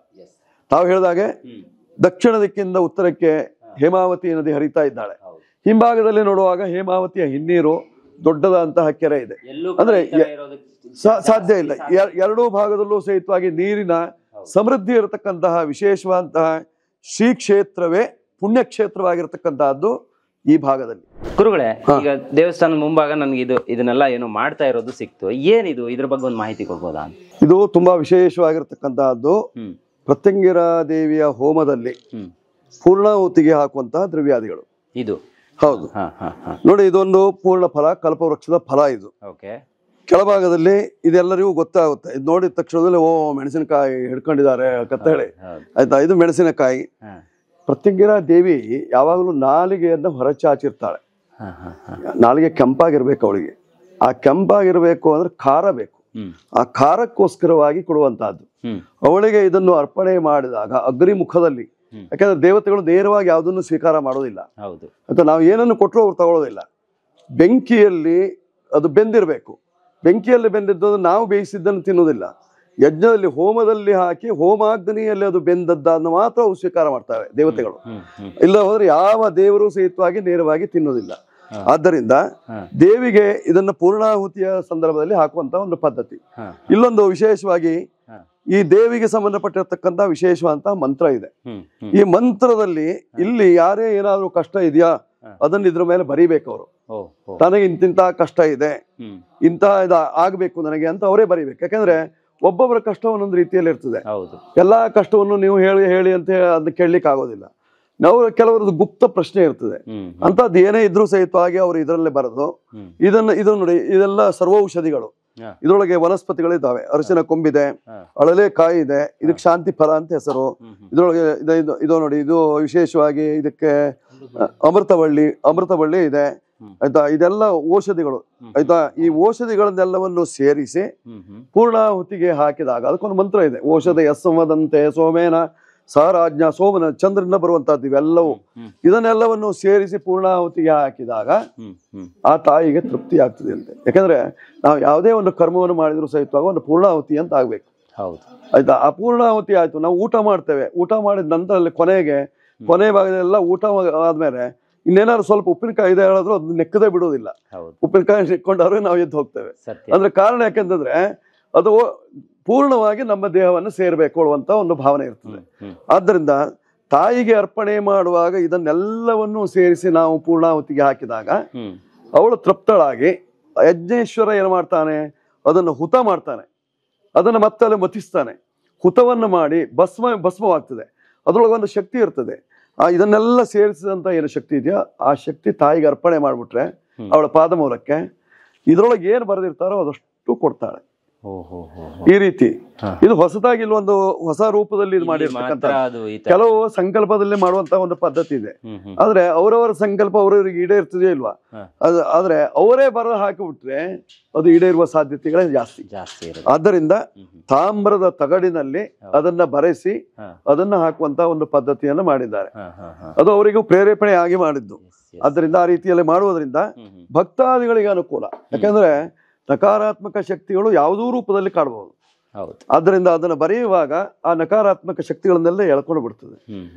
ತಾವು ಹೇಳಿದಾಗೆ ದಕ್ಷಿಣ ದಿಕ್ಕಿಂದ ಉತ್ತರಕ್ಕೆ ಹೇಮಾವತಿ ನದಿ ಹರಿತಾ ಇದ್ದಾಳೆ. ಹಿಂಭಾಗದಲ್ಲಿ ನೋಡುವಾಗ ಹೇಮಾವತಿಯ ಹಿನ್ನೀರು ದೊಡ್ಡದಂತಹ ಕೆರೆ ಇದೆ. ಅಂದ್ರೆ ಸಾಧ್ಯ ಇಲ್ಲ. ಎರಡೂ ಭಾಗದಲ್ಲೂ ಸಹಿತವಾಗಿ ನೀರಿನ ಸಮೃದ್ಧಿ ಇರತಕ್ಕಂತಹ ವಿಶೇಷವಾದಂತಹ ಶ್ರೀ ಕ್ಷೇತ್ರವೇ ಪುಣ್ಯಕ್ಷೇತ್ರವಾಗಿರ್ತಕ್ಕಂತಹದ್ದು ಈ ಭಾಗದಲ್ಲಿ. ಗುರುಗಳೇ, ಈಗ ದೇವಸ್ಥಾನದ ಮುಂಭಾಗ ನನ್ಗೆ ಇದನ್ನೆಲ್ಲ ಏನು ಮಾಡ್ತಾ ಇರೋದು ಸಿಕ್ತು. ಏನಿದು, ಇದ್ರ ಬಗ್ಗೆ ಒಂದು ಮಾಹಿತಿ ಕೊಡ್ಬೋದಾ? ಇದು ತುಂಬಾ ವಿಶೇಷವಾಗಿರ್ತಕ್ಕಂತಹದ್ದು. ಪ್ರತ್ಯಂಗಿರಾ ದೇವಿಯ ಹೋಮದಲ್ಲಿ ಪೂರ್ಣಾಹುತಿಗೆ ಹಾಕುವಂತಹ ದ್ರವ್ಯಾದಿಗಳು ಇದು. ಹೌದು, ನೋಡಿ, ಇದೊಂದು ಪೂರ್ಣ ಫಲ, ಕಲ್ಪವೃಕ್ಷದ ಫಲ ಇದು. ಕೆಳಭಾಗದಲ್ಲಿ ಇದೆಲ್ಲರಿಗೂ ಗೊತ್ತಾಗುತ್ತೆ. ಇದು ನೋಡಿದ ತಕ್ಷಣದಲ್ಲಿ ಮೆಣಸಿನಕಾಯಿ ಹಿಡ್ಕೊಂಡಿದ್ದಾರೆ ಅಂತ ಹೇಳಿ. ಆಯ್ತಾ? ಇದು ಮೆಣಸಿನಕಾಯಿ. ಪ್ರತ್ಯಂಗಿರಾ ದೇವಿ ಯಾವಾಗಲೂ ನಾಲಿಗೆಯನ್ನು ಹೊರಚಾಚಿರ್ತಾಳೆ. ನಾಲಿಗೆ ಕೆಂಪಾಗಿರ್ಬೇಕು ಅವಳಿಗೆ. ಆ ಕೆಂಪಾಗಿರ್ಬೇಕು ಅಂದ್ರೆ ಖಾರ ಬೇಕು. ಆ ಖಾರಕ್ಕೋಸ್ಕರವಾಗಿ ಕೊಡುವಂತಹದ್ದು. ಅವಳಿಗೆ ಇದನ್ನು ಅರ್ಪಣೆ ಮಾಡಿದಾಗ ಅಗ್ನಿಮುಖದಲ್ಲಿ ಯಾಕಂದ್ರೆ ದೇವತೆಗಳು ನೇರವಾಗಿ ಯಾವುದನ್ನು ಸ್ವೀಕಾರ ಮಾಡೋದಿಲ್ಲ. ಹೌದು. ಅಥವಾ ನಾವು ಏನನ್ನು ಕೊಟ್ಟರು ಅವ್ರು ತಗೊಳ್ಳೋದಿಲ್ಲ. ಬೆಂಕಿಯಲ್ಲಿ ಅದು ಬೆಂದಿರಬೇಕು. ಬೆಂಕಿಯಲ್ಲಿ ಬೆಂದಿದ್ದು ನಾವು ಬೇಯಿಸಿದ್ದನ್ನು ತಿನ್ನುವುದಿಲ್ಲ. ಯಜ್ಞದಲ್ಲಿ ಹೋಮದಲ್ಲಿ ಹಾಕಿ ಹೋಮಾಗ್ನಿಯಲ್ಲಿ ಅದು ಬೆಂದದ್ದನ್ನು ಮಾತ್ರ ಅವು ಸ್ವೀಕಾರ ಮಾಡ್ತವೆ ದೇವತೆಗಳು. ಇಲ್ಲ ಹೋದ್ರೆ ಯಾವ ದೇವರು ಸಹಿತವಾಗಿ ನೇರವಾಗಿ ತಿನ್ನುವುದಿಲ್ಲ. ಆದ್ದರಿಂದ ದೇವಿಗೆ ಇದನ್ನು ಪೂರ್ಣಾಹುತಿಯ ಸಂದರ್ಭದಲ್ಲಿ ಹಾಕುವಂತ ಒಂದು ಪದ್ಧತಿ. ಇಲ್ಲೊಂದು ವಿಶೇಷವಾಗಿ ಈ ದೇವಿಗೆ ಸಂಬಂಧಪಟ್ಟಿರ್ತಕ್ಕಂಥ ವಿಶೇಷವಾದಂತಹ ಮಂತ್ರ ಇದೆ. ಈ ಮಂತ್ರದಲ್ಲಿ ಇಲ್ಲಿ ಯಾರೇ ಏನಾದ್ರು ಕಷ್ಟ ಇದೆಯಾ ಅದನ್ನ ಇದ್ರ ಮೇಲೆ ಬರಿಬೇಕು. ಅವರು ನನಗೆ ಇಂತಿಂತ ಕಷ್ಟ ಇದೆ, ಇಂತಹ ಆಗ್ಬೇಕು ನನಗೆ ಅಂತ ಅವರೇ ಬರಿಬೇಕು. ಯಾಕಂದ್ರೆ ಒಬ್ಬೊಬ್ಬರ ಕಷ್ಟ ಒಂದೊಂದು ರೀತಿಯಲ್ಲಿ ಇರ್ತದೆ. ಎಲ್ಲಾ ಕಷ್ಟವನ್ನು ನೀವು ಹೇಳಿ ಹೇಳಿ ಅಂತ ಅದನ್ನ ಕೇಳಲಿಕ್ಕೆ ಆಗೋದಿಲ್ಲ. ನಾವು ಕೆಲವರದ್ದು ಗುಪ್ತ ಪ್ರಶ್ನೆ ಇರ್ತದೆ. ಅಂತದ್ದು ಏನೇ ಇದ್ರೂ ಸಹಿತವಾಗಿ ಅವರು ಇದರಲ್ಲೇ ಬರೆದು ಇದು ನೋಡಿ, ಇದೆಲ್ಲ ಸರ್ವೌಷಧಿಗಳು. ಇದ್ರೊಳಗೆ ವನಸ್ಪತಿಗಳಿದ್ದಾವೆ. ಅರಿಶಿನ ಕೊಂಬಿದೆ, ಅಳಲೆ ಕಾಯಿ ಇದೆ, ಇದಕ್ಕೆ ಶಾಂತಿ ಫಲ ಅಂತ ಹೆಸರು. ಇದ್ರೊಳಗೆ ಇದು ನೋಡಿ, ಇದು ವಿಶೇಷವಾಗಿ ಇದಕ್ಕೆ ಅಮೃತವಳ್ಳಿ ಇದೆ ಆಯ್ತಾ. ಇದೆಲ್ಲ ಔಷಧಿಗಳು ಆಯ್ತಾ. ಈ ಔಷಧಿಗಳನ್ನೆಲ್ಲವನ್ನು ಸೇರಿಸಿ ಪೂರ್ಣಾಹುತಿಗೆ ಹಾಕಿದಾಗ ಅದಕ್ಕೊಂದು ಮಂತ್ರ ಇದೆ. ಔಷಧ ಯಸ್ಸಮದಂತೆ ಸೋಮೇನ ಸಾರಾಜ್ಞ ಸೋಮನ ಚಂದ್ರನ ಬರುವಂತಹದ್ದು ಇವೆಲ್ಲವೂ. ಇದನ್ನೆಲ್ಲವನ್ನು ಸೇರಿಸಿ ಪೂರ್ಣಾಹುತಿಗೆ ಹಾಕಿದಾಗ ಆ ತಾಯಿಗೆ ತೃಪ್ತಿ ಆಗ್ತದೆ ಅಂತೆ. ಯಾಕಂದ್ರೆ ನಾವು ಯಾವುದೇ ಒಂದು ಕರ್ಮವನ್ನು ಮಾಡಿದ್ರು ಸಹಿತವಾಗ ಒಂದು ಪೂರ್ಣಾಹುತಿ ಅಂತ ಆಗ್ಬೇಕು. ಆಯ್ತಾ. ಆ ಪೂರ್ಣಾಹುತಿ ಆಯ್ತು, ನಾವು ಊಟ ಮಾಡ್ತೇವೆ. ಊಟ ಮಾಡಿದ ನಂತರ ಅಲ್ಲಿ ಕೊನೆ ಭಾಗದೆಲ್ಲ ಊಟ ಆದ್ಮೇಲೆ ಇನ್ನೇನಾದ್ರು ಸ್ವಲ್ಪ ಉಪ್ಪಿನಕಾಯಿ ಇದೆ ಹೇಳಿದ್ರು ಅದು ನೆಕ್ಕದೇ ಬಿಡುವುದಿಲ್ಲ. ಉಪ್ಪಿನಕಾಯಿ ನೆಕ್ಕೊಂಡವ್ರೆ ನಾವು ಎದ್ದು ಹೋಗ್ತೇವೆ. ಅಂದ್ರೆ ಕಾರಣ ಯಾಕೆಂತಂದ್ರೆ ಅದು ಪೂರ್ಣವಾಗಿ ನಮ್ಮ ದೇಹವನ್ನು ಸೇರ್ಬೇಕು ಅನ್ನುವಂತ ಒಂದು ಭಾವನೆ ಇರ್ತದೆ. ಆದ್ದರಿಂದ ತಾಯಿಗೆ ಅರ್ಪಣೆ ಮಾಡುವಾಗ ಇದನ್ನೆಲ್ಲವನ್ನು ಸೇರಿಸಿ ನಾವು ಪೂರ್ಣಾಹುತಿಗೆ ಹಾಕಿದಾಗ ಅವಳು ತೃಪ್ತಳಾಗಿ ಯಜ್ಞೇಶ್ವರ ಏನ್ ಮಾಡ್ತಾನೆ, ಅದನ್ನು ಹುತ ಮಾಡ್ತಾನೆ, ಅದನ್ನು ಮತ್ತೆ ಅಲ್ಲಿ ಮತಿಸ್ತಾನೆ. ಹುತವನ್ನು ಮಾಡಿ ಭಸ್ಮವಾಗ್ತದೆ. ಅದ್ರೊಳಗೆ ಒಂದು ಶಕ್ತಿ ಇರ್ತದೆ. ಇದನ್ನೆಲ್ಲ ಸೇರಿಸಿದಂತ ಏನು ಶಕ್ತಿ ಇದೆಯೋ ಆ ಶಕ್ತಿ ತಾಯಿಗೆ ಅರ್ಪಣೆ ಮಾಡ್ಬಿಟ್ರೆ ಅವಳ ಪಾದ ಮೂಲಕ್ಕೆ ಇದ್ರೊಳಗೆ ಏನ್ ಬರೆದಿರ್ತಾರೋ ಅದಷ್ಟು ಕೊಡ್ತಾಳೆ. ಈ ರೀತಿ ಇದು ಹೊಸದಾಗಿ ಇಲ್ಲೊಂದು ಹೊಸ ರೂಪದಲ್ಲಿ ಇದು ಮಾಡಿರ್ತಕ್ಕಂಥ ಕೆಲವು ಸಂಕಲ್ಪದಲ್ಲಿ ಮಾಡುವಂತ ಒಂದು ಪದ್ಧತಿ ಇದೆ. ಆದ್ರೆ ಅವರವರ ಸಂಕಲ್ಪ ಅವರವರಿಗೆ ಈಡೇರ್ತದೆಯೋ ಇಲ್ವಾ, ಆದ್ರೆ ಅವರೇ ಬರೆದು ಹಾಕಿಬಿಟ್ರೆ ಅದು ಈಡೇರುವ ಸಾಧ್ಯತೆಗಳೇ ಜಾಸ್ತಿ. ಆದ್ದರಿಂದ ತಾಮ್ರದ ತಗಡಿನಲ್ಲಿ ಅದನ್ನ ಬರೆಸಿ ಅದನ್ನ ಹಾಕುವಂತ ಒಂದು ಪದ್ಧತಿಯನ್ನು ಮಾಡಿದ್ದಾರೆ. ಅದು ಅವರಿಗೂ ಪ್ರೇರೇಪಣೆ ಆಗಿ ಮಾಡಿದ್ದು. ಆದ್ದರಿಂದ ಆ ರೀತಿಯಲ್ಲಿ ಮಾಡುವುದರಿಂದ ಭಕ್ತಾದಿಗಳಿಗೆ ಅನುಕೂಲ. ಯಾಕಂದ್ರೆ ನಕಾರಾತ್ಮಕ ಶಕ್ತಿಗಳು ಯಾವುದೋ ರೂಪದಲ್ಲಿ ಕಾಣಬಹುದು. ಆದ್ದರಿಂದ ಅದನ್ನು ಬರೆಯುವಾಗ ಆ ನಕಾರಾತ್ಮಕ ಶಕ್ತಿಗಳನ್ನೆಲ್ಲ ಎಳ್ಕೊಂಡು ಬಿಡ್ತದೆ.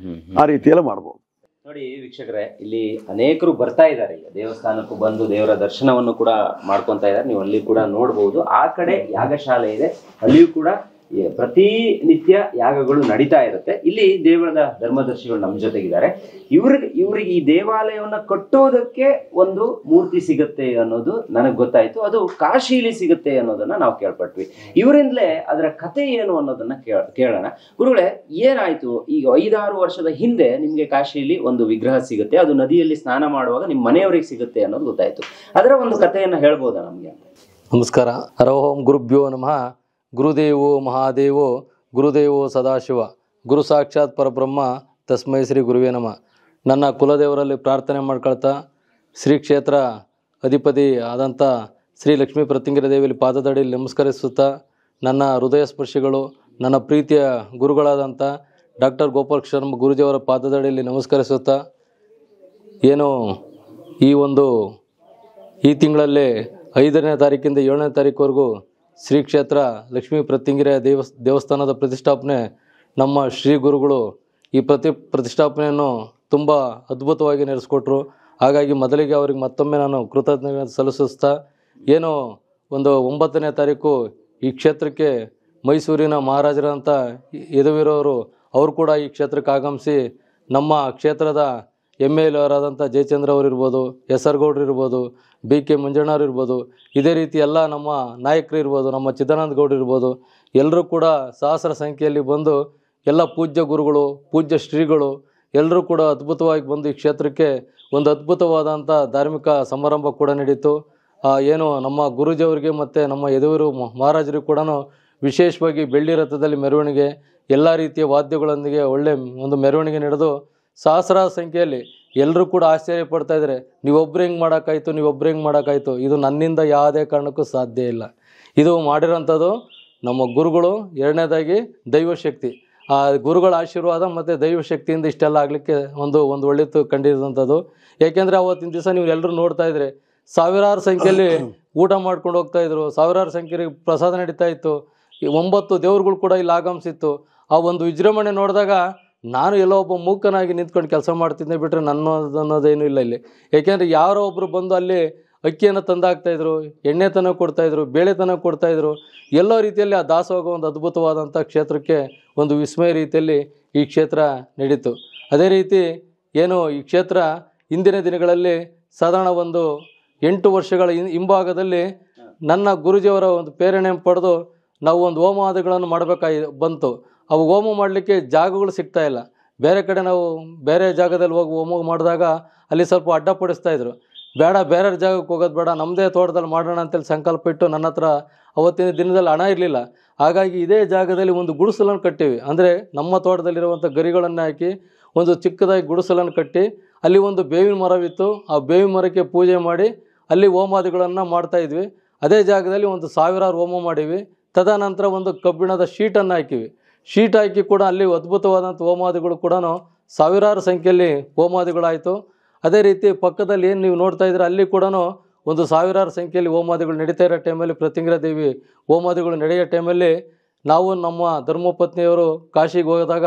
ಆ ರೀತಿಯೆಲ್ಲ ಮಾಡಬಹುದು. ನೋಡಿ ವೀಕ್ಷಕರೇ, ಇಲ್ಲಿ ಅನೇಕರು ಬರ್ತಾ ಇದ್ದಾರೆ. ಈಗ ದೇವಸ್ಥಾನಕ್ಕೂ ಬಂದು ದೇವರ ದರ್ಶನವನ್ನು ಕೂಡ ಮಾಡ್ಕೊಂತ ಇದ್ದಾರೆ. ನೀವು ಅಲ್ಲಿ ಕೂಡ ನೋಡ್ಬೋದು. ಆ ಕಡೆ ಯಾಗಶಾಲೆ ಇದೆ, ಅಲ್ಲಿಯೂ ಕೂಡ ಪ್ರತಿನಿತ್ಯ ಯಾಗಗಳು ನಡೀತಾ ಇರುತ್ತೆ. ಇಲ್ಲಿ ದೇವರದ ಧರ್ಮದರ್ಶಿಗಳು ನಮ್ಮ ಜೊತೆಗಿದ್ದಾರೆ. ಇವ್ರಿಗೆ ಈ ದೇವಾಲಯವನ್ನ ಕಟ್ಟೋದಕ್ಕೆ ಒಂದು ಮೂರ್ತಿ ಸಿಗುತ್ತೆ ಅನ್ನೋದು ನನಗೆ ಗೊತ್ತಾಯ್ತು. ಅದು ಕಾಶಿಲಿ ಸಿಗುತ್ತೆ ಅನ್ನೋದನ್ನ ನಾವು ಕೇಳ್ಪಟ್ವಿ. ಇವರಿಂದಲೇ ಅದರ ಕತೆ ಏನು ಅನ್ನೋದನ್ನ ಕೇಳೋಣ. ಗುರುಗಳೇ, ಏನಾಯ್ತು? ಈಗ 5-6 ವರ್ಷದ ಹಿಂದೆ ನಿಮ್ಗೆ ಕಾಶಿಲಿ ಒಂದು ವಿಗ್ರಹ ಸಿಗುತ್ತೆ, ಅದು ನದಿಯಲ್ಲಿ ಸ್ನಾನ ಮಾಡುವಾಗ ನಿಮ್ಮ ಮನೆಯವರಿಗೆ ಸಿಗುತ್ತೆ ಅನ್ನೋದು ಗೊತ್ತಾಯ್ತು. ಅದರ ಒಂದು ಕಥೆಯನ್ನ ಹೇಳ್ಬೋದಾ ನಮ್ಗೆ? ನಮಸ್ಕಾರ. ಹರಹೋಂ ಗುರುಭ್ಯೋ ನಮಃ. ಗುರುದೇವೋ ಮಹಾದೇವೋ ಗುರುದೇವೋ ಸದಾಶಿವ ಗುರು ಸಾಕ್ಷಾತ್ ಪರಬ್ರಹ್ಮ ತಸ್ಮೈ ಶ್ರೀ ಗುರುವೇ ನಮಃ. ನನ್ನ ಕುಲದೇವರಲ್ಲಿ ಪ್ರಾರ್ಥನೆ ಮಾಡ್ಕೊಳ್ತಾ ಶ್ರೀ ಕ್ಷೇತ್ರ ಅಧಿಪತಿ ಆದಂಥ ಶ್ರೀ ಲಕ್ಷ್ಮೀ ಪ್ರತ್ಯಂಗಿರ ದೇವಿಯಲ್ಲಿ ಪಾದದಡಿಯಲ್ಲಿ ನಮಸ್ಕರಿಸುತ್ತಾ, ನನ್ನ ಹೃದಯ ಸ್ಪರ್ಶಿಗಳು ನನ್ನ ಪ್ರೀತಿಯ ಗುರುಗಳಾದಂಥ ಡಾಕ್ಟರ್ ಗೋಪಾಲ್ ಶರ್ಮ ಗುರುಜಿಯವರ ಪಾದದಡಿಯಲ್ಲಿ ನಮಸ್ಕರಿಸುತ್ತಾ, ಏನು ಈ ತಿಂಗಳಲ್ಲೇ 5ನೇ ತಾರೀಕಿಂದ 7ನೇ ತಾರೀಕುವರೆಗೂ ಶ್ರೀ ಕ್ಷೇತ್ರ ಲಕ್ಷ್ಮೀ ಪ್ರತ್ಯಂಗಿರ ದೇವಸ್ಥಾನದ ಪ್ರತಿಷ್ಠಾಪನೆ ನಮ್ಮ ಶ್ರೀ ಗುರುಗಳು ಈ ಪ್ರತಿಷ್ಠಾಪನೆಯನ್ನು ತುಂಬ ಅದ್ಭುತವಾಗಿ ನಡೆಸಿಕೊಟ್ರು. ಹಾಗಾಗಿ ಮೊದಲಿಗೆ ಅವರಿಗೆ ಮತ್ತೊಮ್ಮೆ ನಾನು ಕೃತಜ್ಞತೆ ಸಲ್ಲಿಸ್ತಾ, ಏನು 9ನೇ ತಾರೀಕು ಈ ಕ್ಷೇತ್ರಕ್ಕೆ ಮೈಸೂರಿನ ಮಹಾರಾಜರಂಥ ಯದುವೀರವರು ಅವರು ಕೂಡ ಈ ಕ್ಷೇತ್ರಕ್ಕೆ ಆಗಮಿಸಿ ನಮ್ಮ ಕ್ಷೇತ್ರದ MLA ಅವರಾದಂಥ ಜಯಚಂದ್ರ ಅವರಿರ್ಬೋದು, SR ಗೌಡ್ರು ಇರ್ಬೋದು, BK ಮಂಜಣ್ಣವ್ರು ಇರ್ಬೋದು, ಇದೇ ರೀತಿ ಎಲ್ಲ ನಮ್ಮ ನಾಯಕರು ಇರ್ಬೋದು, ನಮ್ಮ ಚಿದಾನಂದ ಗೌಡ್ರು ಇರ್ಬೋದು, ಎಲ್ಲರೂ ಕೂಡ ಸಹಸ್ರ ಸಂಖ್ಯೆಯಲ್ಲಿ ಬಂದು ಎಲ್ಲ ಪೂಜ್ಯ ಗುರುಗಳು, ಪೂಜ್ಯ ಶ್ರೀಗಳು ಎಲ್ಲರೂ ಕೂಡ ಅದ್ಭುತವಾಗಿ ಬಂದು ಈ ಕ್ಷೇತ್ರಕ್ಕೆ ಒಂದು ಅದ್ಭುತವಾದಂಥ ಧಾರ್ಮಿಕ ಸಮಾರಂಭ ಕೂಡ ನಡೀತು. ಏನು ನಮ್ಮ ಗುರುಜಿಯವರಿಗೆ ಮತ್ತು ನಮ್ಮ ಯದುವೀರು ಮಹಾರಾಜರಿಗೆ ಕೂಡ ವಿಶೇಷವಾಗಿ ಬೆಳ್ಳಿ ರಥದಲ್ಲಿ ಮೆರವಣಿಗೆ, ಎಲ್ಲ ರೀತಿಯ ವಾದ್ಯಗಳೊಂದಿಗೆ ಒಳ್ಳೆ ಒಂದು ಮೆರವಣಿಗೆ ನಡೆದು ಸಹಸ್ರ ಸಂಖ್ಯೆಯಲ್ಲಿ ಎಲ್ಲರೂ ಕೂಡ ಆಶ್ಚರ್ಯ ಪಡ್ತಾ ಇದ್ದಾರೆ. ನೀವೊಬ್ಬರು ಹೆಂಗೆ ಮಾಡೋಕ್ಕಾಯ್ತು? ಇದು ನನ್ನಿಂದ ಯಾವುದೇ ಕಾರಣಕ್ಕೂ ಸಾಧ್ಯ ಇಲ್ಲ. ಇದು ಮಾಡಿರೋಂಥದ್ದು ನಮ್ಮ ಗುರುಗಳು. ಎರಡನೇದಾಗಿ ದೈವಶಕ್ತಿ. ಆ ಗುರುಗಳ ಆಶೀರ್ವಾದ ಮತ್ತು ದೈವ ಶಕ್ತಿಯಿಂದ ಇಷ್ಟೆಲ್ಲ ಆಗಲಿಕ್ಕೆ ಒಂದು ಒಳ್ಳೆದು ಕಂಡಿರುವಂಥದ್ದು. ಯಾಕೆಂದರೆ ಅವತ್ತಿನ ದಿವಸ ನೀವು ಎಲ್ಲರೂ ನೋಡ್ತಾ ಇದ್ರೆ ಸಾವಿರಾರು ಸಂಖ್ಯೆಯಲ್ಲಿ ಊಟ ಮಾಡ್ಕೊಂಡು ಹೋಗ್ತಾ ಇದ್ರು, ಸಾವಿರಾರು ಸಂಖ್ಯೆಯಲ್ಲಿ ಪ್ರಸಾದ ನಡೀತಾ ಇತ್ತು. ಈ 9 ದೇವ್ರುಗಳು ಕೂಡ ಇಲ್ಲಿ ಆಗಮಿಸಿತ್ತು. ಆ ಒಂದು ವಿಜೃಂಭಣೆ ನೋಡಿದಾಗ ನಾನು ಎಲ್ಲೋ ಒಬ್ಬ ಮೂಕನಾಗಿ ನಿಂತ್ಕೊಂಡು ಕೆಲಸ ಮಾಡ್ತಿದ್ದೆ ಬಿಟ್ಟರೆ ಅನ್ನೋದೇನು ಇಲ್ಲ ಇಲ್ಲಿ. ಏಕೆಂದರೆ ಯಾರೋ ಒಬ್ಬರು ಬಂದು ಅಲ್ಲಿ ಅಕ್ಕಿಯನ್ನು ತಂದಾಕ್ತಾಯಿದ್ರು, ಎಣ್ಣೆ ತನಕ ಕೊಡ್ತಾಯಿದ್ರು, ಬೇಳೆ ತನಕ ಕೊಡ್ತಾಯಿದ್ರು. ಎಲ್ಲೋ ರೀತಿಯಲ್ಲಿ ಆ ದಾಸೋಹ ಒಂದು ಅದ್ಭುತವಾದಂಥ ಕ್ಷೇತ್ರಕ್ಕೆ ಒಂದು ವಿಸ್ಮಯ ರೀತಿಯಲ್ಲಿ ಈ ಕ್ಷೇತ್ರ ನಡೀತು. ಅದೇ ರೀತಿ ಏನು ಈ ಕ್ಷೇತ್ರ ಇಂದಿನ ದಿನಗಳಲ್ಲಿ ಸಾಧಾರಣ ಒಂದು 8 ವರ್ಷಗಳ ಹಿಂಭಾಗದಲ್ಲಿ ನನ್ನ ಗುರುಜಿಯವರ ಒಂದು ಪ್ರೇರಣೆ ಪಡೆದು ನಾವು ಒಂದು ಹೋಮಾದಿಗಳನ್ನು ಮಾಡಬೇಕಾಗಿ ಬಂತು. ಅವು ಹೋಮ ಮಾಡಲಿಕ್ಕೆ ಜಾಗಗಳು ಸಿಗ್ತಾ ಇಲ್ಲ. ಬೇರೆ ಕಡೆ ನಾವು ಬೇರೆ ಜಾಗದಲ್ಲಿ ಹೋಗಿ ಹೋಮ ಮಾಡಿದಾಗ ಅಲ್ಲಿ ಸ್ವಲ್ಪ ಅಡ್ಡಪಡಿಸ್ತಾಯಿದ್ರು. ಬೇಡ ಬೇರೆ ಜಾಗಕ್ಕೆ ಹೋಗೋದು ಬೇಡ, ನಮ್ಮದೇ ತೋಟದಲ್ಲಿ ಮಾಡೋಣ ಅಂತೇಳಿ ಸಂಕಲ್ಪ ಇಟ್ಟು ನನ್ನ ಹತ್ರ ಅವತ್ತಿನ ದಿನದಲ್ಲಿ ಹಣ ಇರಲಿಲ್ಲ. ಹಾಗಾಗಿ ಇದೇ ಜಾಗದಲ್ಲಿ ಒಂದು ಗುಡಿಸಲನ್ನು ಕಟ್ಟಿವಿ. ಅಂದರೆ ನಮ್ಮ ತೋಟದಲ್ಲಿರುವಂಥ ಗರಿಗಳನ್ನು ಹಾಕಿ ಒಂದು ಚಿಕ್ಕದಾಗಿ ಗುಡಿಸಲನ್ನು ಕಟ್ಟಿ ಅಲ್ಲಿ ಒಂದು ಬೇವಿನ ಮರವಿತ್ತು. ಆ ಬೇವಿನ ಮರಕ್ಕೆ ಪೂಜೆ ಮಾಡಿ ಅಲ್ಲಿ ಹೋಮಾದಿಗಳನ್ನು ಮಾಡ್ತಾಯಿದ್ವಿ. ಅದೇ ಜಾಗದಲ್ಲಿ ಒಂದು 1000 ಹೋಮ ಮಾಡೀವಿ. ತದನಂತರ ಒಂದು ಕಬ್ಬಿಣದ ಶೀಟನ್ನು ಹಾಕಿವಿ. ಶೀಟ್ ಹಾಕಿ ಕೂಡ ಅಲ್ಲಿ ಅದ್ಭುತವಾದಂಥ ಹೋಮಾದಿಗಳು ಕೂಡ ಸಾವಿರಾರು ಸಂಖ್ಯೆಯಲ್ಲಿ ಹೋಮಾದಿಗಳಾಯಿತು. ಅದೇ ರೀತಿ ಪಕ್ಕದಲ್ಲಿ ಏನು ನೀವು ನೋಡ್ತಾ ಇದ್ರೆ ಅಲ್ಲಿ ಕೂಡ ಒಂದು ಸಾವಿರಾರು ಸಂಖ್ಯೆಯಲ್ಲಿ ಹೋಮಾದಿಗಳು ನಡೀತಾ ಇರೋ ಟೈಮಲ್ಲಿ, ಪ್ರತ್ಯಂಗಿರಾ ದೇವಿ ಹೋಮಾದಿಗಳು ನಡೆಯೋ ಟೈಮಲ್ಲಿ ನಾವು ನಮ್ಮ ಧರ್ಮಪತ್ನಿಯವರು ಕಾಶಿಗೆ ಹೋದಾಗ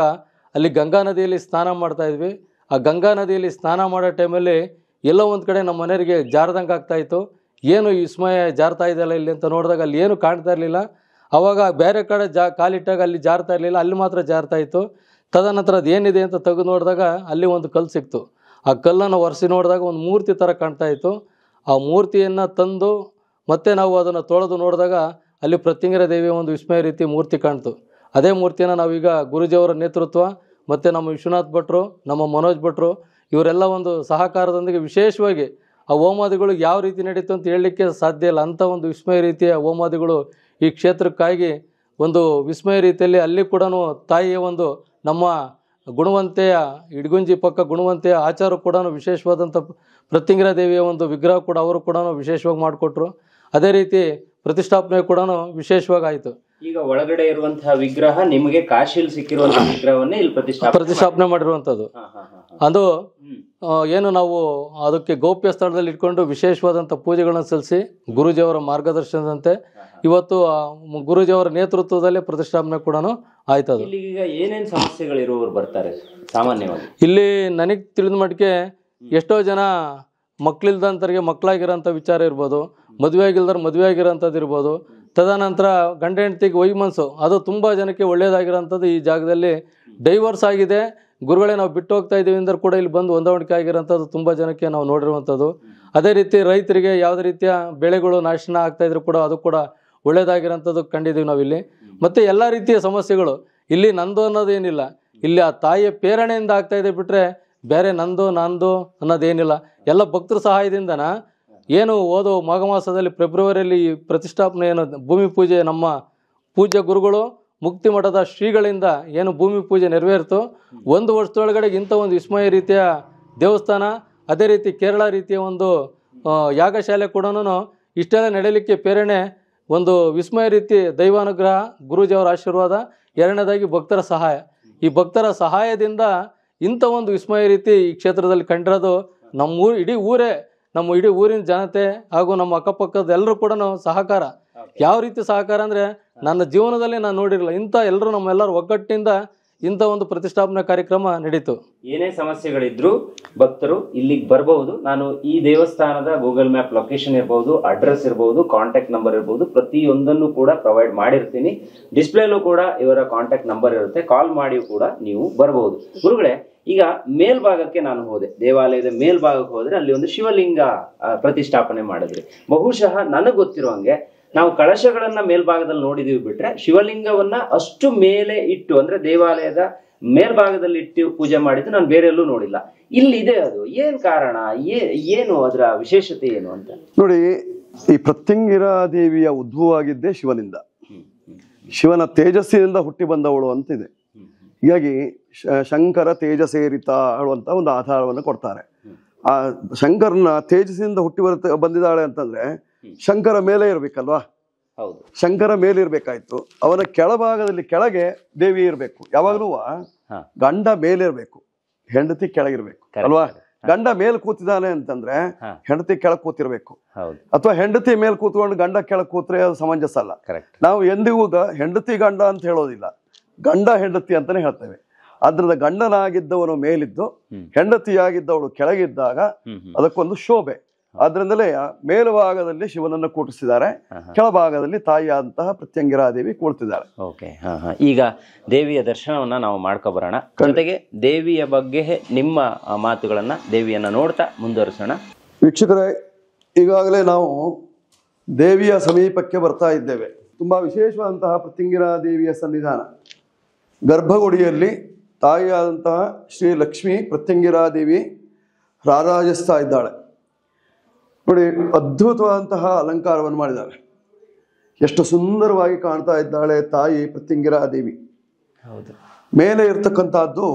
ಅಲ್ಲಿ ಗಂಗಾ ನದಿಯಲ್ಲಿ ಸ್ನಾನ ಮಾಡ್ತಾಯಿದ್ವಿ. ಆ ಗಂಗಾ ನದಿಯಲ್ಲಿ ಸ್ನಾನ ಮಾಡೋ ಟೈಮಲ್ಲಿ ಎಲ್ಲೋ ಒಂದು ಕಡೆ ನಮ್ಮ ಮನೆಯವರಿಗೆ ಜಾರದಂಗೆ ಆಗ್ತಾಯಿತ್ತು. ಏನು ವಿಸ್ಮಯ ಜಾರ್ತಾ ಇದೆಯಲ್ಲ ಇಲ್ಲಿ ಅಂತ ನೋಡಿದಾಗ ಅಲ್ಲಿ ಏನು ಕಾಣ್ತಾ ಇರಲಿಲ್ಲ. ಆವಾಗ ಬೇರೆ ಕಡೆ ಕಾಲಿಟ್ಟಾಗ ಅಲ್ಲಿ ಜಾರ್ತಾ ಇರಲಿಲ್ಲ, ಅಲ್ಲಿ ಮಾತ್ರ ಜಾರ್ತಾ ಇತ್ತು. ತದನಂತರ ಅದು ಏನಿದೆ ಅಂತ ತೆಗೆದು ನೋಡಿದಾಗ ಅಲ್ಲಿ ಒಂದು ಕಲ್ಲು ಸಿಕ್ತು. ಆ ಕಲ್ಲನ್ನು ಒರೆಸಿ ನೋಡಿದಾಗ ಒಂದು ಮೂರ್ತಿ ಥರ ಕಾಣ್ತಾ ಇತ್ತು. ಆ ಮೂರ್ತಿಯನ್ನು ತಂದು ಮತ್ತೆ ನಾವು ಅದನ್ನು ತೊಳೆದು ನೋಡಿದಾಗ ಅಲ್ಲಿ ಪ್ರತ್ಯಂಗಿರಾ ದೇವಿಯ ಒಂದು ವಿಸ್ಮಯ ರೀತಿ ಮೂರ್ತಿ ಕಾಣ್ತು. ಅದೇ ಮೂರ್ತಿಯನ್ನು ನಾವೀಗ ಗುರುಜಿಯವರ ನೇತೃತ್ವ ಮತ್ತು ನಮ್ಮ ವಿಶ್ವನಾಥ್ ಭಟ್ರು, ನಮ್ಮ ಮನೋಜ್ ಭಟ್ರು ಇವರೆಲ್ಲ ಒಂದು ಸಹಕಾರದೊಂದಿಗೆ ವಿಶೇಷವಾಗಿ ಆ ಹೋಮಾದಿಗಳು ಯಾವ ರೀತಿ ನಡೀತು ಅಂತ ಹೇಳಲಿಕ್ಕೆ ಸಾಧ್ಯ ಇಲ್ಲ. ಅಂಥ ಒಂದು ವಿಸ್ಮಯ ರೀತಿಯ ಹೋಮಾದಿಗಳು ಈ ಕ್ಷೇತ್ರಕ್ಕಾಗಿ ಒಂದು ವಿಸ್ಮಯ ರೀತಿಯಲ್ಲಿ ಅಲ್ಲಿ ಕೂಡ ತಾಯಿಯ ಒಂದು ನಮ್ಮ ಗುಣವಂತೆಯ ಇಡಗುಂಜಿ ಪಕ್ಕ ಗುಣವಂತೆಯ ಆಚಾರ ಕೂಡ ವಿಶೇಷವಾದಂಥ ಪ್ರತ್ಯಂಗಿರಾ ದೇವಿಯ ಒಂದು ವಿಗ್ರಹ ಕೂಡ ಅವರು ಕೂಡ ವಿಶೇಷವಾಗಿ ಮಾಡಿಕೊಟ್ರು. ಅದೇ ರೀತಿ ಪ್ರತಿಷ್ಠಾಪನೆ ಕೂಡ ವಿಶೇಷವಾಗಿ ಆಯಿತು. ಈಗ ಒಳಗಡೆ ಇರುವಂತಹ ವಿಗ್ರಹ ನಿಮಗೆ ಕಾಶಿಯಲ್ಲಿ ಸಿಕ್ಕಿರುವಂತಹ ವಿಗ್ರಹವನ್ನೇ ಇಲ್ಲಿ ಪ್ರತಿಷ್ಠಾಪನೆ ಮಾಡಿರುವಂಥದ್ದು. ಅದು ಏನು ನಾವು ಅದಕ್ಕೆ ಗೌಪ್ಯ ಸ್ಥಳದಲ್ಲಿ ಇಟ್ಕೊಂಡು ವಿಶೇಷವಾದಂಥ ಪೂಜೆಗಳನ್ನು ಸಲ್ಲಿಸಿ ಗುರುಜಿಯವರ ಮಾರ್ಗದರ್ಶನದಂತೆ ಇವತ್ತು ಗುರುಜಿಯವರ ನೇತೃತ್ವದಲ್ಲಿ ಪ್ರತಿಷ್ಠಾಪನೆ ಕೂಡ ಆಯ್ತದು. ಈಗ ಏನೇನು ಸಮಸ್ಯೆಗಳಿರುವವರು ಬರ್ತಾರೆ ಸಾಮಾನ್ಯವಾಗಿ ಇಲ್ಲಿ? ನನಗೆ ತಿಳಿದ ಮಟ್ಟಿಗೆ ಎಷ್ಟೋ ಜನ ಮಕ್ಕಳಿಲ್ದಂಥವ್ರಿಗೆ ಮಕ್ಕಳಾಗಿರೋಂಥ ವಿಚಾರ ಇರ್ಬೋದು, ಮದುವೆ ಆಗಿಲ್ದಾರೆ ಮದುವೆ ಆಗಿರೋಂಥದ್ದು ಇರ್ಬೋದು. ತದನಂತರ ಗಂಡ ಹೆಂಡತಿಗೆ ವೈಮನಸ್ಸು, ಅದು ತುಂಬ ಜನಕ್ಕೆ ಒಳ್ಳೆಯದಾಗಿರೋಂಥದ್ದು. ಈ ಜಾಗದಲ್ಲಿ ಡೈವರ್ಸ್ ಆಗಿದೆ, ಗುರುಗಳೇ ನಾವು ಬಿಟ್ಟು ಹೋಗ್ತಾ ಇದ್ದೀವಿ ಅಂದ್ರೆ ಕೂಡ ಇಲ್ಲಿ ಬಂದು ಹೊಂದಾಣಿಕೆ ಆಗಿರೋಂಥದ್ದು ತುಂಬ ಜನಕ್ಕೆ ನಾವು ನೋಡಿರುವಂಥದ್ದು. ಅದೇ ರೀತಿ ರೈತರಿಗೆ ಯಾವುದೇ ರೀತಿಯ ಬೆಳೆಗಳು ನಾಶನ ಆಗ್ತಾಯಿದ್ರು ಕೂಡ ಅದು ಕೂಡ ಒಳ್ಳೆಯದಾಗಿರೋಂಥದ್ದು ಕಂಡಿದ್ದೀವಿ ನಾವಿಲ್ಲಿ. ಮತ್ತು ಎಲ್ಲ ರೀತಿಯ ಸಮಸ್ಯೆಗಳು ಇಲ್ಲಿ ನಂದು ಅನ್ನೋದೇನಿಲ್ಲ, ಇಲ್ಲಿ ಆ ತಾಯಿಯ ಪ್ರೇರಣೆಯಿಂದ ಆಗ್ತಾಯಿದೆ ಬಿಟ್ಟರೆ ಬೇರೆ ನಂದು ಅನ್ನೋದೇನಿಲ್ಲ. ಎಲ್ಲ ಭಕ್ತರ ಸಹಾಯದಿಂದನ ಏನು ಓದೋ ಮಾಘ ಮಾಸದಲ್ಲಿ ಫೆಬ್ರವರಿಯಲ್ಲಿ ಪ್ರತಿಷ್ಠಾಪನೆ ಏನು ಭೂಮಿ ಪೂಜೆ ನಮ್ಮ ಪೂಜ್ಯ ಗುರುಗಳು ಮುಕ್ತಿ ಮಠದ ಶ್ರೀಗಳಿಂದ ಏನು ಭೂಮಿ ಪೂಜೆ ನೆರವೇರಿತು, 1 ವರ್ಷದೊಳಗಡೆ ಇಂಥ ಒಂದು ವಿಸ್ಮಯ ರೀತಿಯ ದೇವಸ್ಥಾನ, ಅದೇ ರೀತಿ ಕೇರಳ ರೀತಿಯ ಒಂದು ಯಾಗಶಾಲೆ ಕೂಡ ಇಷ್ಟೆಲ್ಲ ನಡೆಯಲಿಕ್ಕೆ ಪ್ರೇರಣೆ ಒಂದು ವಿಸ್ಮಯ ರೀತಿ ದೈವಾನುಗ್ರಹ, ಗುರೂಜಿಯವರ ಆಶೀರ್ವಾದ, ಎರಡನೇದಾಗಿ ಭಕ್ತರ ಸಹಾಯ. ಈ ಭಕ್ತರ ಸಹಾಯದಿಂದ ಇಂಥ ಒಂದು ವಿಸ್ಮಯ ರೀತಿ ಈ ಕ್ಷೇತ್ರದಲ್ಲಿ ಕಂಡಿರೋದು ನಮ್ಮ ಇಡೀ ಊರಿನ ಜನತೆ ಹಾಗೂ ನಮ್ಮ ಅಕ್ಕಪಕ್ಕದ ಎಲ್ಲರೂ ಕೂಡ ಸಹಕಾರ. ಯಾವ ರೀತಿ ಸಹಕಾರ ಅಂದರೆ ನನ್ನ ಜೀವನದಲ್ಲಿ ನಾನು ನೋಡಿರಲಿಲ್ಲ. ಇಂಥ ಎಲ್ಲರೂ ನಮ್ಮೆಲ್ಲರೂ ಒಗ್ಗಟ್ಟಿನಿಂದ ಇಂಥ ಒಂದು ಪ್ರತಿಷ್ಠಾಪನಾ ಕಾರ್ಯಕ್ರಮ ನಡೀತು. ಏನೇ ಸಮಸ್ಯೆಗಳಿದ್ರು ಭಕ್ತರು ಇಲ್ಲಿಗೆ ಬರಬಹುದು. ನಾನು ಈ ದೇವಸ್ಥಾನದ ಗೂಗಲ್ ಮ್ಯಾಪ್ ಲೊಕೇಶನ್ ಇರಬಹುದು, ಅಡ್ರೆಸ್ ಇರಬಹುದು, ಕಾಂಟ್ಯಾಕ್ಟ್ ನಂಬರ್ ಇರಬಹುದು, ಪ್ರತಿಯೊಂದನ್ನು ಕೂಡ ಪ್ರೊವೈಡ್ ಮಾಡಿರ್ತೀನಿ. ಡಿಸ್ಪ್ಲೇಲೂ ಕೂಡ ಇವರ ಕಾಂಟ್ಯಾಕ್ಟ್ ನಂಬರ್ ಇರುತ್ತೆ, ಕಾಲ್ ಮಾಡಿ ಕೂಡ ನೀವು ಬರಬಹುದು. ಗುರುಗಳೇ, ಈಗ ಮೇಲ್ಭಾಗಕ್ಕೆ ನಾನು ಹೋದೆ, ದೇವಾಲಯದ ಮೇಲ್ಭಾಗಕ್ಕೆ ಹೋದ್ರೆ ಅಲ್ಲಿ ಒಂದು ಶಿವಲಿಂಗ ಪ್ರತಿಷ್ಠಾಪನೆ ಮಾಡಿದ್ರಿ. ಬಹುಶಃ ನನಗೆ ಗೊತ್ತಿರುವಂಗೆ ನಾವು ಕಳಶಗಳನ್ನ ಮೇಲ್ಭಾಗದಲ್ಲಿ ನೋಡಿದೀವಿ ಬಿಟ್ರೆ ಶಿವಲಿಂಗವನ್ನ ಅಷ್ಟು ಮೇಲೆ ಇಟ್ಟು ಅಂದ್ರೆ ದೇವಾಲಯದ ಮೇಲ್ಭಾಗದಲ್ಲಿ ಇಟ್ಟು ಪೂಜೆ ಮಾಡಿದ್ದು ನಾನು ಬೇರೆ ಎಲ್ಲೂ ನೋಡಿಲ್ಲ. ಇಲ್ಲಿದೆ, ಅದು ಏನ್ ಕಾರಣ, ಏನು ಅದರ ವಿಶೇಷತೆ ಏನು ಅಂತ ನೋಡಿ. ಈ ಪ್ರತ್ಯಂಗಿರಾ ದೇವಿಯ ಉದ್ಭವ ಆಗಿದ್ದೇ ಶಿವನಿಂದ, ಶಿವನ ತೇಜಸ್ಸಿನಿಂದ ಹುಟ್ಟಿ ಬಂದವಳು ಅಂತಿದೆ. ಹೀಗಾಗಿ ಶಂಕರ ತೇಜಸೇರಿತ ಹೇಳುವಂತ ಒಂದು ಆಧಾರವನ್ನು ಕೊಡ್ತಾರೆ. ಆ ಶಂಕರನ ತೇಜಸ್ಸಿನಿಂದ ಹುಟ್ಟಿ ಬಂದಿದ್ದಾಳೆ ಅಂತಂದ್ರೆ ಶಂಕರ ಮೇಲೆ ಇರ್ಬೇಕಲ್ವಾ. ಹೌದು. ಶಂಕರ ಮೇಲಿರ್ಬೇಕಾಯ್ತು, ಅವನ ಕೆಳಭಾಗದಲ್ಲಿ ಕೆಳಗೆ ದೇವಿ ಇರಬೇಕು. ಯಾವಾಗಲೂ ಗಂಡ ಮೇಲಿರ್ಬೇಕು, ಹೆಂಡತಿ ಕೆಳಗಿರ್ಬೇಕು ಅಲ್ವಾ? ಗಂಡ ಮೇಲ್ ಕೂತಿದ್ದಾನೆ ಅಂತಂದ್ರೆ ಹೆಂಡತಿ ಕೆಳಗ್ ಕೂತಿರ್ಬೇಕು, ಅಥವಾ ಹೆಂಡತಿ ಮೇಲ್ ಕೂತ್ಕೊಂಡು ಗಂಡ ಕೆಳಗ್ ಕೂತ್ರೆ ಅದು ಸಮಂಜಸ ಅಲ್ಲ. ನಾವು ಎಂದಿಗೂ ಹೆಂಡತಿ ಗಂಡ ಅಂತ ಹೇಳೋದಿಲ್ಲ, ಗಂಡ ಹೆಂಡತಿ ಅಂತಾನೆ ಹೇಳ್ತೇವೆ. ಅದ್ರದ ಗಂಡನಾಗಿದ್ದವನು ಮೇಲಿದ್ದು ಹೆಂಡತಿಯಾಗಿದ್ದವಳು ಕೆಳಗಿದ್ದಾಗ ಅದಕ್ಕೊಂದು ಶೋಭೆ. ಆದ್ರಿಂದಲೇ ಮೇಲ್ಭಾಗದಲ್ಲಿ ಶಿವನನ್ನು ಕೂಟಿಸಿದ್ದಾರೆ, ಕೆಳಭಾಗದಲ್ಲಿ ತಾಯಿಯಾದಂತಹ ಪ್ರತ್ಯಂಗಿರಾದೇವಿ ಕೂಳ್ತಿದ್ದಾರೆ. ಓಕೆ, ಈಗ ದೇವಿಯ ದರ್ಶನವನ್ನ ನಾವು ಮಾಡ್ಕೊಬರೋಣ. ಜೊತೆಗೆ ದೇವಿಯ ಬಗ್ಗೆ ನಿಮ್ಮ ಮಾತುಗಳನ್ನ, ದೇವಿಯನ್ನ ನೋಡ್ತಾ ಮುಂದುವರಿಸೋಣ. ವೀಕ್ಷಕರೇ, ಈಗಾಗಲೇ ನಾವು ದೇವಿಯ ಸಮೀಪಕ್ಕೆ ಬರ್ತಾ ಇದ್ದೇವೆ. ತುಂಬಾ ವಿಶೇಷವಾದಂತಹ ಪ್ರತ್ಯಂಗಿರಾದೇವಿಯ ಸನ್ನಿಧಾನ. ಗರ್ಭಗುಡಿಯಲ್ಲಿ ತಾಯಿಯಾದಂತಹ ಶ್ರೀ ಲಕ್ಷ್ಮೀ ಪ್ರತ್ಯಂಗಿರಾದೇವಿ ರಾರಾಜಿಸ್ತಾ ಇದ್ದಾಳೆ. ನೋಡಿ, ಅದ್ಭುತವಾದಂತಹ ಅಲಂಕಾರವನ್ನು ಮಾಡಿದ್ದಾಳೆ. ಎಷ್ಟು ಸುಂದರವಾಗಿ ಕಾಣ್ತಾ ಇದ್ದಾಳೆ ತಾಯಿ ಪ್ರತ್ಯಂಗಿರಾದೇವಿ. ಮೇಲೆ ಇರ್ತಕ್ಕಂಥದ್ದು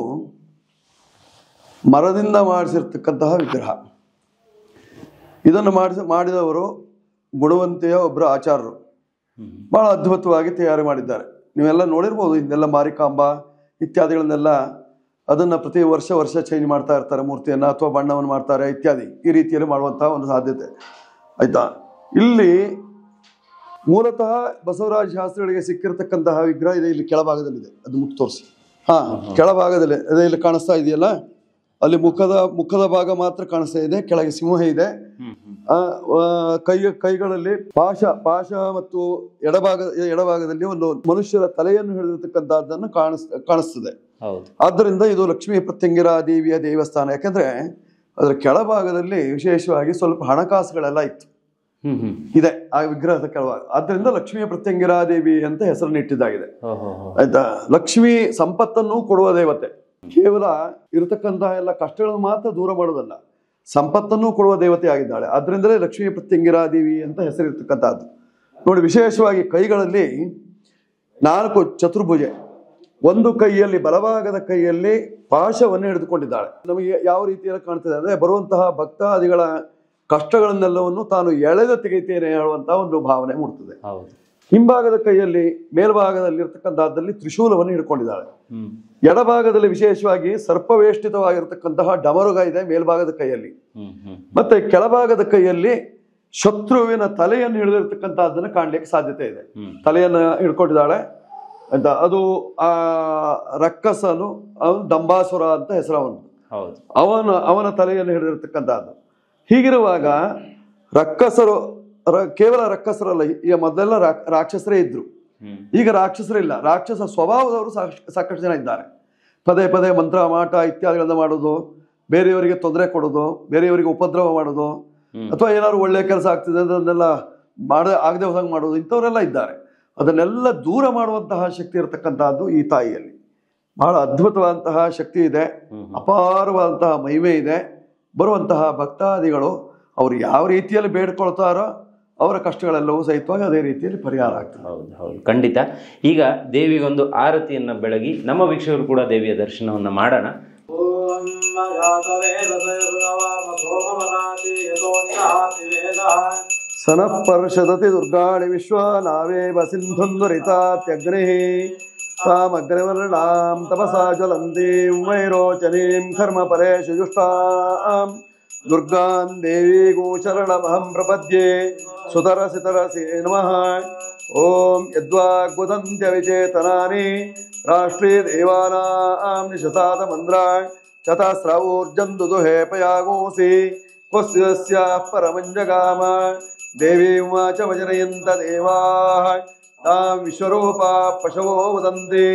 ಮರದಿಂದ ಮಾಡಿಸಿರ್ತಕ್ಕಂತಹ ವಿಗ್ರಹ. ಇದನ್ನು ಮಾಡಿದವರು ಗುಣವಂತೆಯ ಒಬ್ಬರು ಆಚಾರ್ಯರು. ಬಹಳ ಅದ್ಭುತವಾಗಿ ತಯಾರು ಮಾಡಿದ್ದಾರೆ. ನೀವೆಲ್ಲ ನೋಡಿರ್ಬೋದು, ಹಿಂದೆಲ್ಲ ಮಾರಿಕಾಂಬ ಇತ್ಯಾದಿಗಳನ್ನೆಲ್ಲ ಅದನ್ನ ಪ್ರತಿ ವರ್ಷ ಚೇಂಜ್ ಮಾಡ್ತಾ ಇರ್ತಾರೆ ಮೂರ್ತಿಯನ್ನ, ಅಥವಾ ಬಣ್ಣವನ್ನು ಮಾಡ್ತಾರೆ ಇತ್ಯಾದಿ. ಈ ರೀತಿಯಲ್ಲಿ ಮಾಡುವಂತಹ ಒಂದು ಸಾಧ್ಯತೆ ಆಯ್ತಾ. ಇಲ್ಲಿ ಮೂಲತಃ ಬಸವರಾಜ ಶಾಸ್ತ್ರಿಗಳಿಗೆ ಸಿಕ್ಕಿರತಕ್ಕಂತಹ ವಿಗ್ರಹ ಇದೆ. ಇಲ್ಲಿ ಕೆಳಭಾಗದಲ್ಲಿದೆ, ಅದು ಮುಖ ತೋರಿಸಿ. ಕೆಳಭಾಗದಲ್ಲಿ ಅದೇ ಇಲ್ಲಿ ಕಾಣಿಸ್ತಾ ಇದೆಯಲ್ಲ, ಅಲ್ಲಿ ಮುಖದ ಭಾಗ ಮಾತ್ರ ಕಾಣಿಸ್ತಾ ಇದೆ. ಕೆಳಗೆ ಸಿಂಹ ಇದೆ. ಕೈಗಳಲ್ಲಿ ಪಾಶ ಮತ್ತು ಎಡಭಾಗದಲ್ಲಿ ಒಂದು ಮನುಷ್ಯರ ತಲೆಯನ್ನು ಹಿಡಿದಿರ್ತಕ್ಕಂಥದ್ದನ್ನು ಕಾಣಿಸ್ತದೆ. ಆದ್ದರಿಂದ ಇದು ಲಕ್ಷ್ಮೀ ಪ್ರತ್ಯಂಗಿರಾದೇವಿಯ ದೇವಸ್ಥಾನ. ಯಾಕಂದ್ರೆ ಅದರ ಕೆಳಭಾಗದಲ್ಲಿ ವಿಶೇಷವಾಗಿ ಸ್ವಲ್ಪ ಹಣಕಾಸುಗಳೆಲ್ಲ ಇತ್ತು, ಇದೆ ಆ ವಿಗ್ರಹದ ಕೆಳಭಾಗ. ಆದ್ದರಿಂದ ಲಕ್ಷ್ಮೀ ಪ್ರತ್ಯಂಗಿರಾದೇವಿ ಅಂತ ಹೆಸರನ್ನು ಇಟ್ಟಿದ್ದಾಗಿದೆ. ಆಯ್ತಾ. ಲಕ್ಷ್ಮಿ ಸಂಪತ್ತನ್ನು ಕೊಡುವ ದೇವತೆ. ಕೇವಲ ಇರತಕ್ಕಂತಹ ಎಲ್ಲ ಕಷ್ಟಗಳನ್ನು ಮಾತ್ರ ದೂರ ಮಾಡೋದಲ್ಲ, ಸಂಪತ್ತನ್ನು ಕೊಡುವ ದೇವತೆ ಆಗಿದ್ದಾಳೆ. ಆದ್ರಿಂದಲೇ ಲಕ್ಷ್ಮೀ ಪ್ರತ್ಯಂಗಿರಾದೇವಿ ಅಂತ ಹೆಸರಿರ್ತಕ್ಕಂಥದ್ದು. ನೋಡಿ, ವಿಶೇಷವಾಗಿ ಕೈಗಳಲ್ಲಿ 4 ಚತುರ್ಭುಜೆ. ಒಂದು ಕೈಯಲ್ಲಿ, ಬಲಭಾಗದ ಕೈಯಲ್ಲಿ ಪಾಶವನ್ನು ಹಿಡಿದುಕೊಂಡಿದ್ದಾಳೆ. ನಮಗೆ ಯಾವ ರೀತಿಯಲ್ಲಿ ಕಾಣ್ತದೆ ಅಂದ್ರೆ, ಬರುವಂತಹ ಭಕ್ತಾದಿಗಳ ಕಷ್ಟಗಳನ್ನೆಲ್ಲವನ್ನು ತಾನು ಎಳೆದು ತೆಗಿತೇನೆ ಹೇಳುವಂತಹ ಒಂದು ಭಾವನೆ ಮೂಡ್ತದೆ. ಹಿಂಭಾಗದ ಕೈಯಲ್ಲಿ, ಮೇಲ್ಭಾಗದಲ್ಲಿ ಇರ್ತಕ್ಕಂಥದ್ದಲ್ಲಿ ತ್ರಿಶೂಲವನ್ನು ಹಿಡ್ಕೊಂಡಿದ್ದಾಳೆ. ಎಡಭಾಗದಲ್ಲಿ ವಿಶೇಷವಾಗಿ ಸರ್ಪವೇಷ್ಟಿತವಾಗಿರ್ತಕ್ಕಂತಹ ಡಮರುಗ ಇದೆ ಮೇಲ್ಭಾಗದ ಕೈಯಲ್ಲಿ. ಮತ್ತೆ ಕೆಳಭಾಗದ ಕೈಯಲ್ಲಿ ಶತ್ರುವಿನ ತಲೆಯನ್ನು ಹಿಡಿದಿರ್ತಕ್ಕಂಥದ್ದನ್ನು ಕಾಣ್ಲಿಕ್ಕೆ ಸಾಧ್ಯತೆ ಇದೆ. ತಲೆಯನ್ನು ಹಿಡ್ಕೊಂಡಿದ್ದಾಳೆ ಅಂತ. ಅದು ಆ ರಕ್ಕಸನು, ಅವನು ದಂಬಾಸುರ ಅಂತ ಹೆಸರವನು. ಅವನ ತಲೆಯನ್ನು ಹಿಡಿದಿರ್ತಕ್ಕಂಥದ್ದು. ಹೀಗಿರುವಾಗ ರಕ್ಕಸರು ಕೇವಲ ರಕ್ಕಸರಲ್ಲ, ಈಗ ಮೊದಲೆಲ್ಲ ರಾಕ್ಷಸರೇ ಇದ್ರು, ಈಗ ರಾಕ್ಷಸರಿಲ್ಲ. ರಾಕ್ಷಸ ಸ್ವಭಾವದವರು ಸಾಕಷ್ಟು ಜನ ಇದ್ದಾರೆ. ಪದೇ ಮಂತ್ರ ಮಾಟ ಇತ್ಯಾದಿಗಳನ್ನ ಮಾಡೋದು, ಬೇರೆಯವರಿಗೆ ತೊಂದರೆ ಕೊಡೋದು, ಬೇರೆಯವರಿಗೆ ಉಪದ್ರವ ಮಾಡೋದು, ಅಥವಾ ಏನಾದ್ರು ಒಳ್ಳೆ ಕೆಲಸ ಆಗ್ತಿದೆ ಅದನ್ನೆಲ್ಲ ಆಗದೆ ಹೋದಂಗೆ ಮಾಡೋದು, ಇಂಥವರೆಲ್ಲ ಇದ್ದಾರೆ. ಅದನ್ನೆಲ್ಲ ದೂರ ಮಾಡುವಂತಹ ಶಕ್ತಿ ಇರತಕ್ಕಂತಹದ್ದು ಈ ತಾಯಿಯಲ್ಲಿ. ಬಹಳ ಅದ್ಭುತವಾದಂತಹ ಶಕ್ತಿ ಇದೆ, ಅಪಾರವಾದಂತಹ ಮಹಿಮೆ ಇದೆ. ಬರುವಂತಹ ಭಕ್ತಾದಿಗಳು ಅವರು ಯಾವ ರೀತಿಯಲ್ಲಿ ಬೇಡ್ಕೊಳ್ತಾರೋ ಅವರ ಕಷ್ಟಗಳೆಲ್ಲವೂ ಸಹಿತವಾಗಿ ಅದೇ ರೀತಿಯಲ್ಲಿ ಪರಿಹಾರ ಆಗ್ತದೆ. ಹೌದು, ಖಂಡಿತ. ಈಗ ದೇವಿಗೊಂದು ಆರತಿಯನ್ನ ಬೆಳಗಿ ನಮ್ಮ ವೀಕ್ಷಕರು ಕೂಡ ದೇವಿಯ ದರ್ಶನವನ್ನ ಮಾಡೋಣ. ಸನಃಪರ್ಷದತಿ ದುರ್ಗಾಣಿ ವಿಶ್ವನಾವೇವ ಸಿಂಧುಂದುರಿತಾತ್ಯಗ್ನಿಃ ತಾಮಗ್ನಿವರ್ಣಾಂ ತಪಸಾ ಜ್ವಲಂತೀಂ ವೈರೋಚನೀಂ ಕರ್ಮ ಪರೇಶು ಜುಷ್ಟಾಂ ದುರ್ಗಾಂ ದೇವೀಗೂ ಶರಣಮಹಂ ಪ್ರಪದ್ಯೆ ಸುತರಸಿ ತರಸಿ ನಮಃ. ಓಂ ಯದ್ವಾಗ್ವದಂತ್ಯ ವಿಚೇತನಾನಿ ರಾಷ್ಟ್ರೀ ದೇವಾನಾಂ ನಿಶಸಾದ ಮಂದ್ರಾಣ್ ಚತಸ್ರವೂರ್ಜಂ ದುದುಹೇ ಪಯಾಗೋಸಿ ಕ್ವಸ್ಯ ಪರಮಂಜಗಾಮ ದೇವಿ ಉವಾಚ ವಜನಯಂತ ದೇವಾಃ ತಾಂ ವಿಶ್ವರೂಪಾ ಪಶವೋ ವದಂತಿ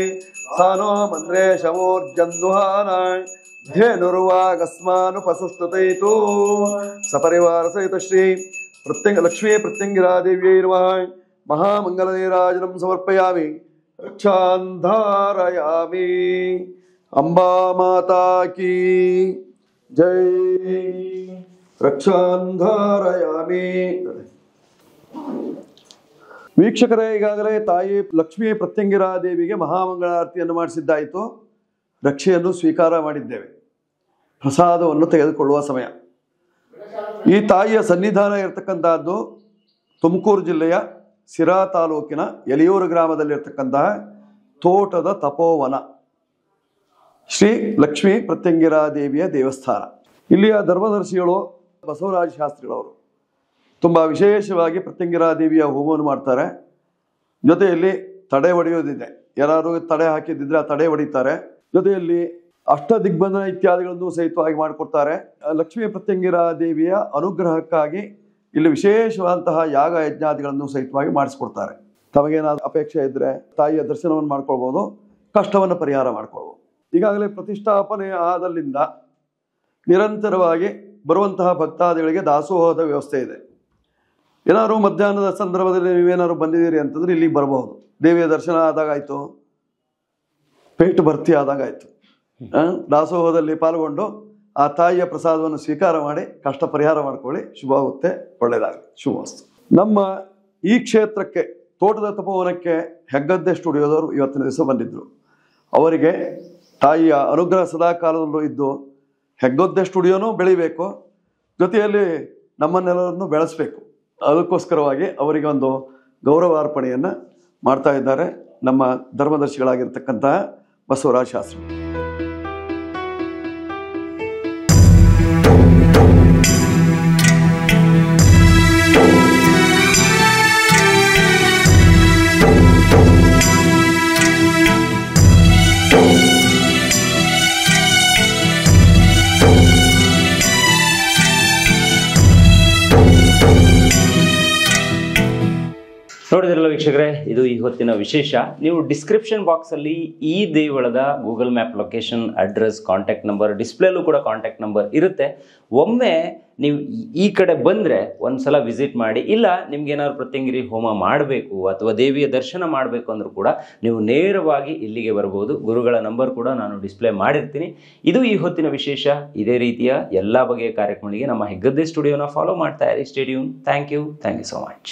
ಸಾನೋ ಮಂದ್ರೇ ಶಮೋರ್ಜಂ ದುಹಾನಾಯ್ ಧೇನುರ್ವಾಗಸ್ಮಾನುಪಸುಷ್ಟತೈತು ಸಪರಿವಾರ ಸಹಿತ ಶ್ರೀ ಲಕ್ಷ್ಮೀ ಪ್ರತ್ಯಂಗಿರಾದೇವ್ಯೈ ನಮಃ. ಮಹಾಮಂಗಲನೀರಾಜನಂ ಸಮರ್ಪಯಾಮಿ, ರಕ್ಷಾಂಧಾರಯಾಮಿ. ಅಂಬಾ ಮಾತಾ ಕೀ ಜೈ. ರಕ್ಷಾಂಧಾರಯಾಮಿ. ವೀಕ್ಷಕರೇ, ಈಗಾಗಲೇ ತಾಯಿ ಲಕ್ಷ್ಮೀ ಪ್ರತ್ಯಂಗಿರಾದೇವಿಗೆ ಮಹಾಮಂಗಳಾರತಿಯನ್ನು ಮಾಡಿಸಿದ್ದಾಯಿತು. ರಕ್ಷೆಯನ್ನು ಸ್ವೀಕಾರ ಮಾಡಿದ್ದೇವೆ. ಪ್ರಸಾದವನ್ನು ತೆಗೆದುಕೊಳ್ಳುವ ಸಮಯ. ಈ ತಾಯಿಯ ಸನ್ನಿಧಾನ ಇರತಕ್ಕಂತಹದ್ದು ತುಮಕೂರು ಜಿಲ್ಲೆಯ ಸಿರಾ ತಾಲೂಕಿನ ಎಲಿಯೂರು ಗ್ರಾಮದಲ್ಲಿರ್ತಕ್ಕಂತಹ ತೋಟದ ತಪೋವನ ಶ್ರೀ ಲಕ್ಷ್ಮೀ ಪ್ರತ್ಯಂಗಿರಾ ದೇವಿಯ ದೇವಸ್ಥಾನ. ಇಲ್ಲಿಯ ಧರ್ಮದರ್ಶಿಗಳು ಬಸವರಾಜ ಶಾಸ್ತ್ರಿಗಳವರು ತುಂಬ ವಿಶೇಷವಾಗಿ ಪ್ರತ್ಯಂಗಿರಾ ದೇವಿಯ ಹೋಮವನ್ನು ಮಾಡ್ತಾರೆ. ಜೊತೆಯಲ್ಲಿ ತಡೆ ಹೊಡೆಯೋದಿದೆ, ಯಾರು ತಡೆ ಹಾಕಿದ್ದಿದ್ರೆ ಆ ತಡೆ ಹೊಡಿತಾರೆ. ಜೊತೆಯಲ್ಲಿ ಅಷ್ಟ ದಿಗ್ಬಂಧನ ಇತ್ಯಾದಿಗಳನ್ನು ಸಹಿತವಾಗಿ ಮಾಡಿಕೊಡ್ತಾರೆ. ಲಕ್ಷ್ಮೀ ಪ್ರತ್ಯಂಗಿರಾ ದೇವಿಯ ಅನುಗ್ರಹಕ್ಕಾಗಿ ಇಲ್ಲಿ ವಿಶೇಷವಾದಂತಹ ಯಾಗ ಯಜ್ಞಾದಿಗಳನ್ನು ಸಹಿತವಾಗಿ ಮಾಡಿಸ್ಕೊಡ್ತಾರೆ. ತಮಗೇನಾದ್ರು ಅಪೇಕ್ಷೆ ಇದ್ದರೆ ತಾಯಿಯ ದರ್ಶನವನ್ನು ಮಾಡ್ಕೊಳ್ಬೋದು, ಕಷ್ಟವನ್ನು ಪರಿಹಾರ ಮಾಡ್ಕೊಳ್ಬೋದು. ಈಗಾಗಲೇ ಪ್ರತಿಷ್ಠಾಪನೆ ಆದಲ್ಲಿಂದ ನಿರಂತರವಾಗಿ ಬರುವಂತಹ ಭಕ್ತಾದಿಗಳಿಗೆ ದಾಸೋಹದ ವ್ಯವಸ್ಥೆ ಇದೆ. ಏನಾದ್ರು ಮಧ್ಯಾಹ್ನದ ಸಂದರ್ಭದಲ್ಲಿ ನೀವೇನಾದ್ರು ಬಂದಿದ್ದೀರಿ ಅಂತಂದ್ರೆ ಇಲ್ಲಿಗೆ ಬರಬಹುದು. ದೇವಿಯ ದರ್ಶನ ಆದಾಗಾಯ್ತು, ಪೇಟು ಭರ್ತಿ ಆದಾಗಾಯ್ತು. ದಾಸೋಹದಲ್ಲಿ ಪಾಲ್ಗೊಂಡು ಆ ತಾಯಿಯ ಪ್ರಸಾದವನ್ನು ಸ್ವೀಕಾರ ಮಾಡಿ ಕಷ್ಟ ಪರಿಹಾರ ಮಾಡ್ಕೊಳ್ಳಿ. ಶುಭವಾಗುತ್ತೆ, ಒಳ್ಳೆಯದಾಗಲಿ, ಶುಭವಸ್ತು. ನಮ್ಮ ಈ ಕ್ಷೇತ್ರಕ್ಕೆ ತೋಟದ ತಪೋವನಕ್ಕೆ ಹೆಗ್ಗದ್ದೆ ಸ್ಟುಡಿಯೋದವರು ಇವತ್ತಿನ ದಿವಸ ಬಂದಿದ್ದರು. ಅವರಿಗೆ ತಾಯಿಯ ಅನುಗ್ರಹ ಸದಾ ಕಾಲದಲ್ಲೂ ಇದ್ದು ಹೆಗ್ಗದ್ದೆ ಸ್ಟುಡಿಯೋನೂ ಬೆಳಿಬೇಕು, ಜೊತೆಯಲ್ಲಿ ನಮ್ಮನ್ನೆಲ್ಲರನ್ನು ಬೆಳೆಸಬೇಕು. ಅದಕ್ಕೋಸ್ಕರವಾಗಿ ಅವರಿಗೆ ಒಂದು ಗೌರವಾರ್ಪಣೆಯನ್ನು ಮಾಡ್ತಾ ಇದ್ದಾರೆ ನಮ್ಮ ಧರ್ಮದರ್ಶಿಗಳಾಗಿರ್ತಕ್ಕಂತಹ ಬಸವರಾಜ ಶಾಸ್ತ್ರಿ. ನೋಡಿದ್ರಲ್ಲ ವೀಕ್ಷಕರೇ, ಇದು ಈ ಹೊತ್ತಿನ ವಿಶೇಷ. ನೀವು ಡಿಸ್ಕ್ರಿಪ್ಷನ್ ಬಾಕ್ಸಲ್ಲಿ ಈ ದೇವಳದ Google map location, address, contact number, ಡಿಸ್ಪ್ಲೇಲೂ ಕೂಡ ಕಾಂಟ್ಯಾಕ್ಟ್ ನಂಬರ್ ಇರುತ್ತೆ. ಒಮ್ಮೆ ನೀವು ಈ ಕಡೆ ಬಂದರೆ ಒಂದ್ಸಲ ವಿಸಿಟ್ ಮಾಡಿ. ಇಲ್ಲ ನಿಮ್ಗೇನಾದ್ರು ಪ್ರತ್ಯಂಗಿರಿ ಹೋಮ ಮಾಡಬೇಕು ಅಥವಾ ದೇವಿಯ ದರ್ಶನ ಮಾಡಬೇಕು ಅಂದರೂ ಕೂಡ ನೀವು ನೇರವಾಗಿ ಇಲ್ಲಿಗೆ ಬರ್ಬೋದು. ಗುರುಗಳ ನಂಬರ್ ಕೂಡ ನಾನು ಡಿಸ್ಪ್ಲೇ ಮಾಡಿರ್ತೀನಿ. ಇದು ಈ ಹೊತ್ತಿನ ವಿಶೇಷ. ಇದೇ ರೀತಿಯ ಎಲ್ಲ ಬಗೆಯ ಕಾರ್ಯಕ್ರಮಗಳಿಗೆ ನಮ್ಮ ಹೆಗ್ಗದ್ದೆ ಸ್ಟುಡಿಯೋನ ಫಾಲೋ ಮಾಡ್ತಾ ಇರಿ. Stadium. Thank you so much.